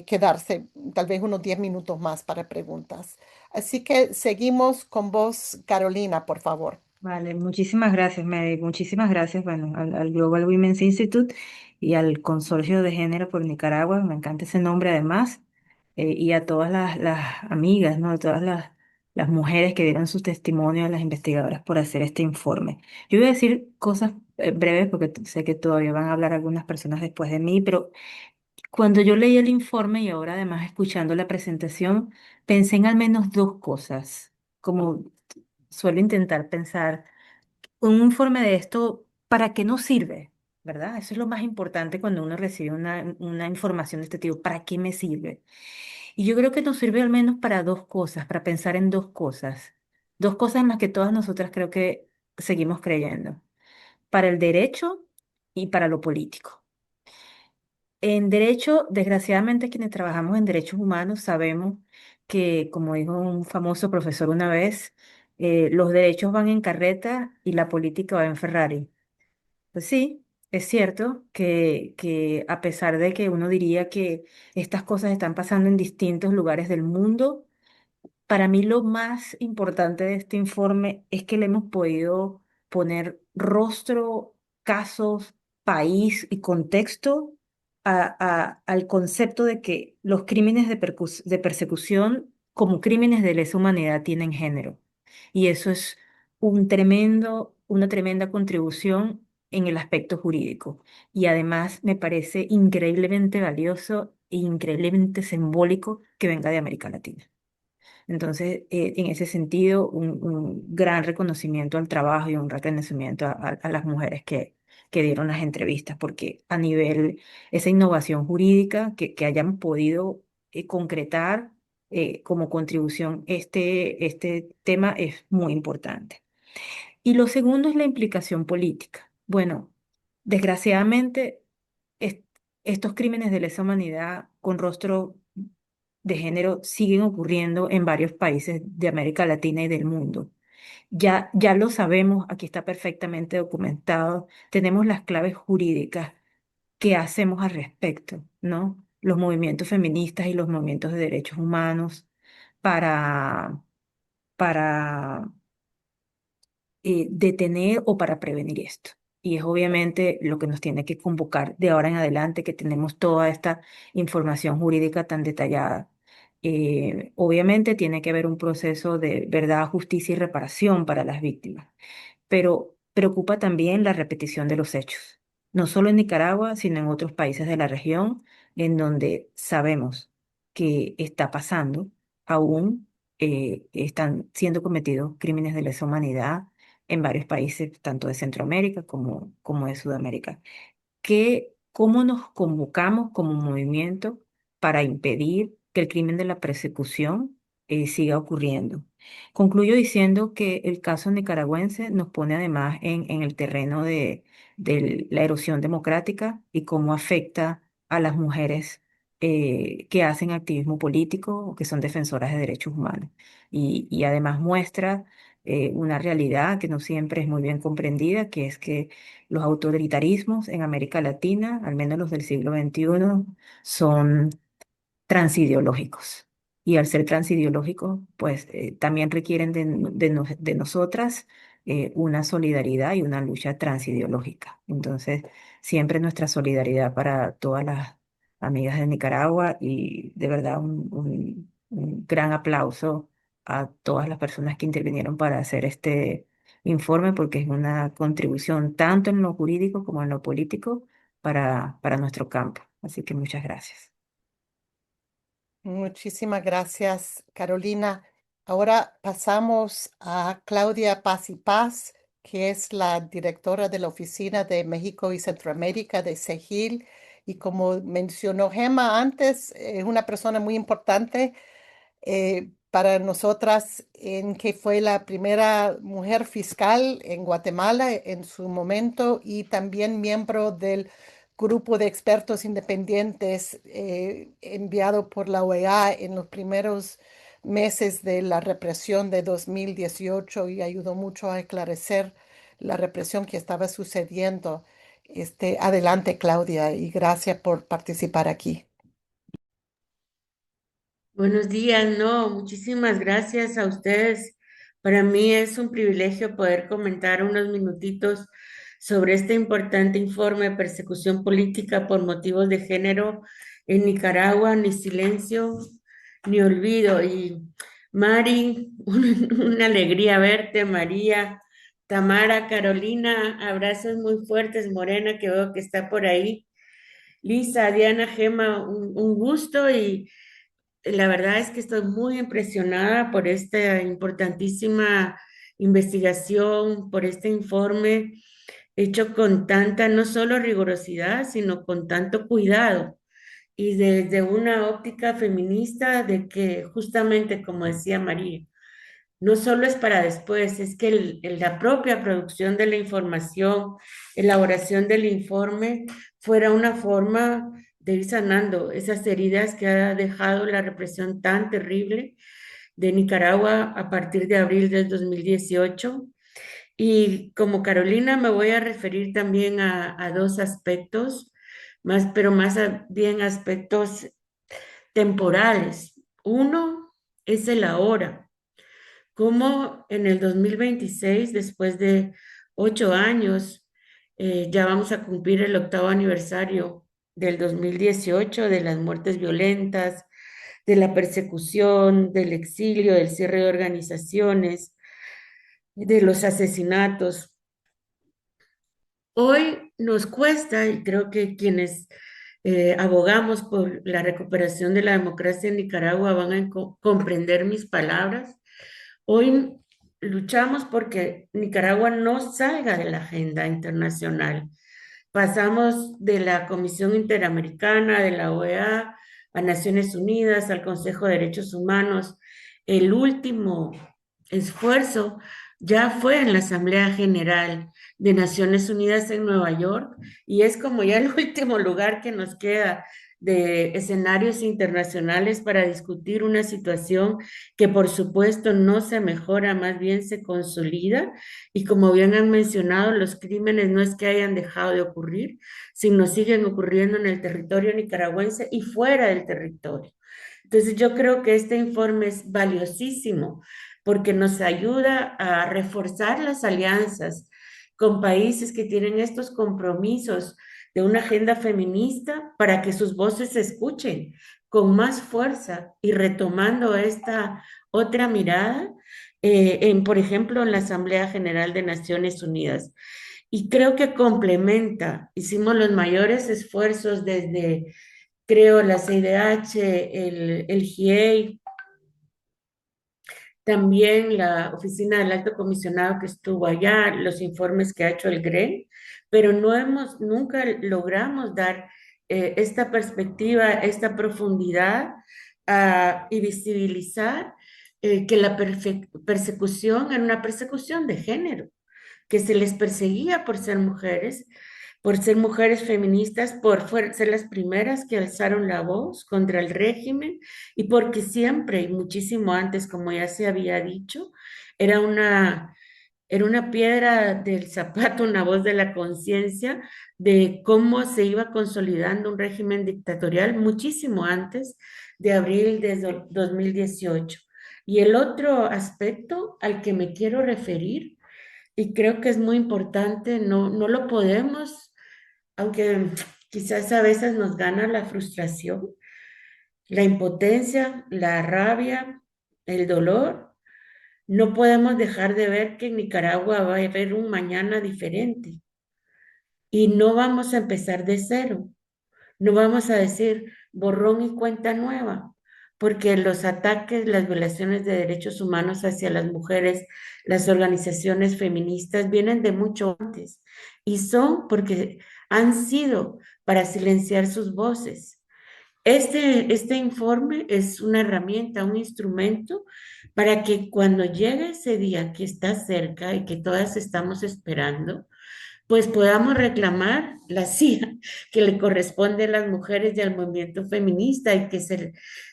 quedarse tal vez unos 10 minutos más para preguntas. Así que seguimos con vos, Carolina, por favor. Vale, muchísimas gracias, Mary. Muchísimas gracias, bueno, al Global Women's Institute y al Consorcio de Género por Nicaragua, me encanta ese nombre además, y a todas las amigas, ¿no? A todas las mujeres que dieron su testimonio, a las investigadoras por hacer este informe. Yo voy a decir cosas breves porque sé que todavía van a hablar algunas personas después de mí, pero cuando yo leí el informe y ahora además escuchando la presentación, pensé en al menos dos cosas, como suelo intentar pensar un informe de esto, ¿para qué nos sirve? ¿Verdad? Eso es lo más importante cuando uno recibe una información de este tipo. ¿Para qué me sirve? Y yo creo que nos sirve al menos para dos cosas, para pensar en dos cosas. Dos cosas en las que todas nosotras creo que seguimos creyendo. Para el derecho y para lo político. En derecho, desgraciadamente quienes trabajamos en derechos humanos sabemos que, como dijo un famoso profesor una vez, los derechos van en carreta y la política va en Ferrari. Pues sí, es cierto que a pesar de que uno diría que estas cosas están pasando en distintos lugares del mundo, para mí lo más importante de este informe es que le hemos podido poner rostro, casos, país y contexto al concepto de que los crímenes de persecución como crímenes de lesa humanidad tienen género. Y eso es una tremenda contribución en el aspecto jurídico. Y además me parece increíblemente valioso e increíblemente simbólico que venga de América Latina. Entonces, en ese sentido, un gran reconocimiento al trabajo y un reconocimiento a las mujeres que dieron las entrevistas, porque a nivel, esa innovación jurídica que hayamos podido concretar como contribución, este tema es muy importante. Y lo segundo es la implicación política. Bueno, desgraciadamente, est- estos crímenes de lesa humanidad con rostro de género siguen ocurriendo en varios países de América Latina y del mundo. Ya lo sabemos, aquí está perfectamente documentado, tenemos las claves jurídicas. ¿Qué hacemos al respecto, no? Los movimientos feministas y los movimientos de derechos humanos para, para detener o para prevenir esto. y es obviamente lo que nos tiene que convocar de ahora en adelante, que tenemos toda esta información jurídica tan detallada. Obviamente tiene que haber un proceso de verdad, justicia y reparación para las víctimas, pero preocupa también la repetición de los hechos, no solo en Nicaragua, sino en otros países de la región, en donde sabemos que está pasando, aún están siendo cometidos crímenes de lesa humanidad en varios países, tanto de Centroamérica como de Sudamérica. ¿Cómo nos convocamos como movimiento para impedir que el crimen de la persecución siga ocurriendo? Concluyo diciendo que el caso nicaragüense nos pone además en el terreno de la erosión democrática y cómo afecta a las mujeres que hacen activismo político o que son defensoras de derechos humanos. Y además muestra una realidad que no siempre es muy bien comprendida, que es que los autoritarismos en América Latina, al menos los del siglo XXI, son transideológicos. Y al ser transideológicos, pues también requieren de nosotras una solidaridad y una lucha transideológica. Entonces, siempre nuestra solidaridad para todas las amigas de Nicaragua y de verdad un gran aplauso a todas las personas que intervinieron para hacer este informe, porque es una contribución tanto en lo jurídico como en lo político para nuestro campo. Así que muchas gracias. Muchísimas gracias, Carolina. Ahora pasamos a Claudia Paz y Paz, que es la directora de la Oficina de México y Centroamérica de CEGIL. Y como mencionó Gemma antes, es una persona muy importante para nosotras en que fue la primera mujer fiscal en Guatemala en su momento y también miembro del grupo de expertos independientes enviado por la OEA en los primeros meses de la represión de 2018 y ayudó mucho a esclarecer la represión que estaba sucediendo. Adelante, Claudia, y gracias por participar aquí. Buenos días, no, muchísimas gracias a ustedes. Para mí es un privilegio poder comentar unos minutitos sobre este importante informe de persecución política por motivos de género en Nicaragua, ni silencio ni olvido. Y Mari, una alegría verte, María, Tamara, Carolina, abrazos muy fuertes, Morena, que veo que está por ahí. Lisa, Diana, Gema, un gusto y la verdad es que estoy muy impresionada por esta importantísima investigación, por este informe hecho con tanta, no solo rigurosidad, sino con tanto cuidado y desde una óptica feminista de que justamente, como decía María, no solo es para después, es que la propia producción de la información, elaboración del informe, fuera una forma de ir sanando esas heridas que ha dejado la represión tan terrible de Nicaragua a partir de abril del 2018. Y como Carolina me voy a referir también a dos aspectos, pero más bien aspectos temporales. Uno es el ahora, como en el 2026, después de 8 años, ya vamos a cumplir el 8º aniversario del 2018, de las muertes violentas, de la persecución, del exilio, del cierre de organizaciones, de los asesinatos. Hoy nos cuesta, y creo que quienes abogamos por la recuperación de la democracia en Nicaragua van a comprender mis palabras. Hoy luchamos porque Nicaragua no salga de la agenda internacional. Pasamos de la Comisión Interamericana, de la OEA, a Naciones Unidas, al Consejo de Derechos Humanos. El último esfuerzo ya fue en la Asamblea General de Naciones Unidas en Nueva York y es como ya el último lugar que nos queda de escenarios internacionales para discutir una situación que por supuesto no se mejora, más bien se consolida y como bien han mencionado, los crímenes no es que hayan dejado de ocurrir, sino siguen ocurriendo en el territorio nicaragüense y fuera del territorio. Entonces yo creo que este informe es valiosísimo porque nos ayuda a reforzar las alianzas con países que tienen estos compromisos de una agenda feminista para que sus voces se escuchen con más fuerza y retomando esta otra mirada, por ejemplo, en la Asamblea General de Naciones Unidas. Y creo que complementa, hicimos los mayores esfuerzos desde, creo, la CIDH, el GIEI, también la oficina del alto comisionado que estuvo allá, los informes que ha hecho el GREN, pero nunca logramos dar esta perspectiva, esta profundidad y visibilizar que la persecución era una persecución de género, que se les perseguía por ser mujeres feministas, ser las primeras que alzaron la voz contra el régimen y porque siempre y muchísimo antes, como ya se había dicho, era era una piedra del zapato, una voz de la conciencia de cómo se iba consolidando un régimen dictatorial muchísimo antes de abril de 2018. Y el otro aspecto al que me quiero referir, y creo que es muy importante, no lo podemos, aunque quizás a veces nos gana la frustración, la impotencia, la rabia, el dolor, no podemos dejar de ver que en Nicaragua va a haber un mañana diferente y no vamos a empezar de cero. No vamos a decir borrón y cuenta nueva, porque los ataques, las violaciones de derechos humanos hacia las mujeres, las organizaciones feministas vienen de mucho antes y son porque han sido para silenciar sus voces. Este informe es una herramienta, un instrumento para que cuando llegue ese día que está cerca y que todas estamos esperando, pues podamos reclamar la CIA que le corresponde a las mujeres y al movimiento feminista y que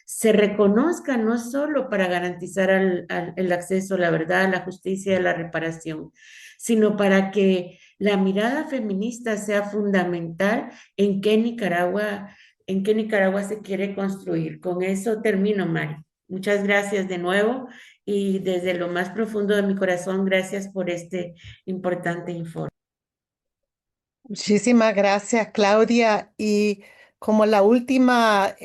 se reconozca no solo para garantizar el acceso a la verdad, a la justicia y a la reparación, sino para que la mirada feminista sea fundamental en qué Nicaragua se quiere construir. Con eso termino, Mari. Muchas gracias de nuevo y desde lo más profundo de mi corazón, gracias por este importante informe. Muchísimas gracias, Claudia. Y como las últimas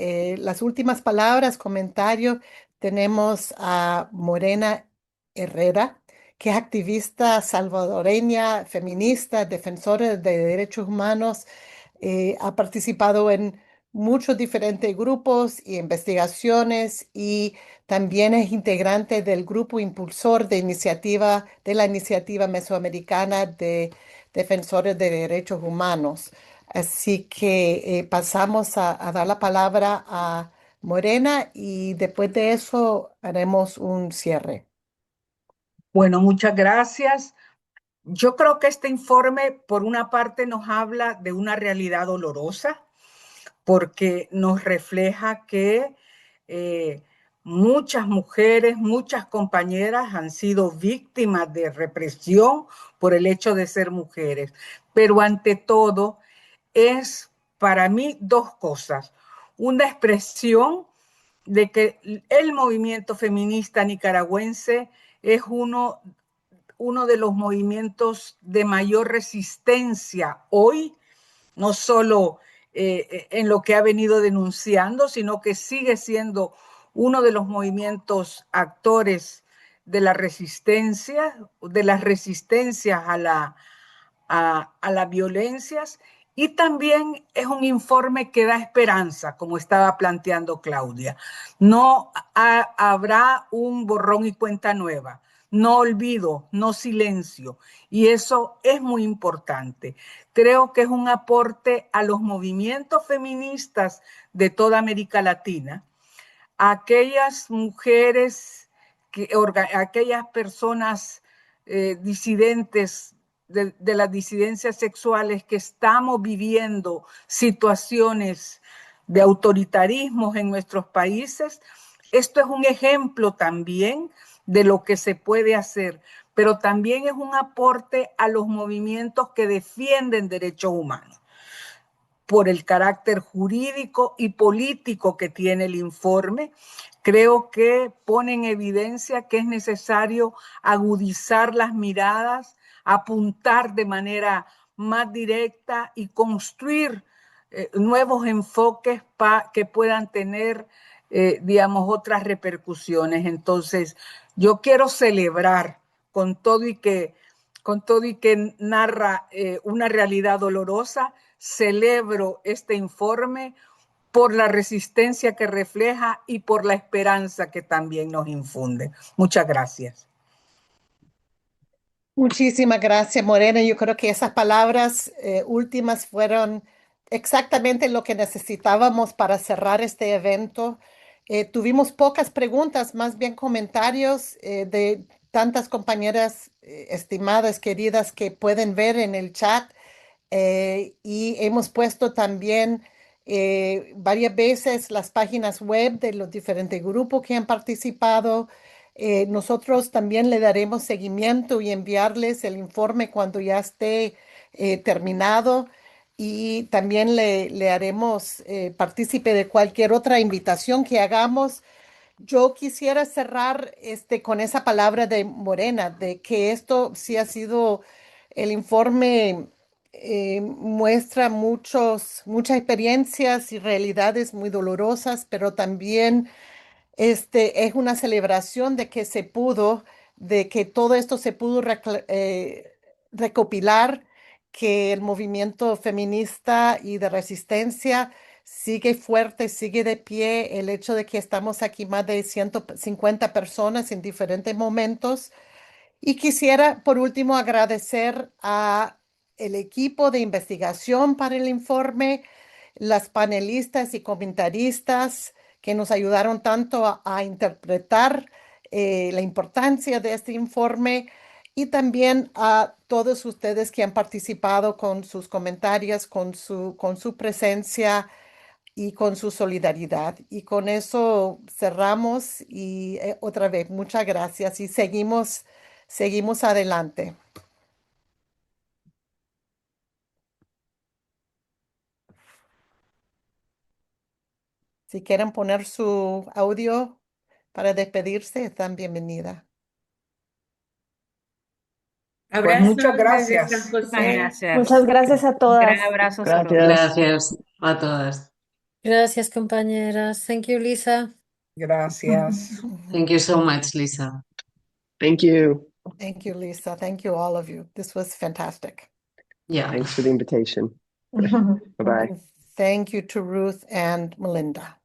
palabras, comentarios, tenemos a Morena Herrera, que es activista salvadoreña, feminista, defensora de derechos humanos. Ha participado en muchos diferentes grupos y investigaciones y también es integrante del grupo impulsor de la iniciativa mesoamericana de defensores de derechos humanos. Así que pasamos a dar la palabra a Morena y después de eso haremos un cierre. Bueno, muchas gracias. Yo creo que este informe, por una parte, nos habla de una realidad dolorosa, porque nos refleja que muchas mujeres, muchas compañeras han sido víctimas de represión por el hecho de ser mujeres. Pero ante todo, es para mí dos cosas. Una expresión de que el movimiento feminista nicaragüense es uno de los movimientos de mayor resistencia hoy, no solo en lo que ha venido denunciando, sino que sigue siendo uno de los movimientos actores de la resistencia, de las resistencias a las violencias, y también es un informe que da esperanza, como estaba planteando Claudia. No habrá un borrón y cuenta nueva, no olvido, no silencio, y eso es muy importante. Creo que es un aporte a los movimientos feministas de toda América Latina, a aquellas mujeres, aquellas personas disidentes de las disidencias sexuales que estamos viviendo situaciones de autoritarismos en nuestros países. Esto es un ejemplo también de lo que se puede hacer, pero también es un aporte a los movimientos que defienden derechos humanos por el carácter jurídico y político que tiene el informe. Creo que pone en evidencia que es necesario agudizar las miradas apuntar de manera más directa y construir nuevos enfoques que puedan tener, digamos, otras repercusiones. Entonces, yo quiero celebrar con todo y que narra una realidad dolorosa, celebro este informe por la resistencia que refleja y por la esperanza que también nos infunde. Muchas gracias. Muchísimas gracias, Morena. Yo creo que esas palabras últimas fueron exactamente lo que necesitábamos para cerrar este evento. Tuvimos pocas preguntas, más bien comentarios de tantas compañeras estimadas, queridas, que pueden ver en el chat. Y hemos puesto también varias veces las páginas web de los diferentes grupos que han participado. Nosotros también le daremos seguimiento y enviarles el informe cuando ya esté terminado. Y también le haremos partícipe de cualquier otra invitación que hagamos. Yo quisiera cerrar con esa palabra de Morena, de que esto sí ha sido el informe, muestra muchas experiencias y realidades muy dolorosas, pero también es una celebración de que se pudo, de que todo esto se pudo recopilar, que el movimiento feminista y de resistencia sigue fuerte, sigue de pie, el hecho de que estamos aquí más de 150 personas en diferentes momentos. Y quisiera, por último, agradecer a el equipo de investigación para el informe, las panelistas y comentaristas que nos ayudaron tanto a interpretar la importancia de este informe y también a todos ustedes que han participado con sus comentarios, con su presencia y con su solidaridad. Y con eso cerramos y otra vez, muchas gracias y seguimos adelante. Si quieren poner su audio para despedirse, están bienvenida. Pues Abrazos muchas desde gracias. San Muchas José. gracias. Muchas gracias a Un todas. gran abrazo a todos. Gracias. Gracias a todas. Gracias, compañeras. Thank you, Lisa. Gracias. Thank you so much, Lisa. Thank you. Thank you, Lisa. Thank you, all of you. This was fantastic. Yeah. Thanks for the invitation. Bye-bye. Thank you to Ruth and Melinda.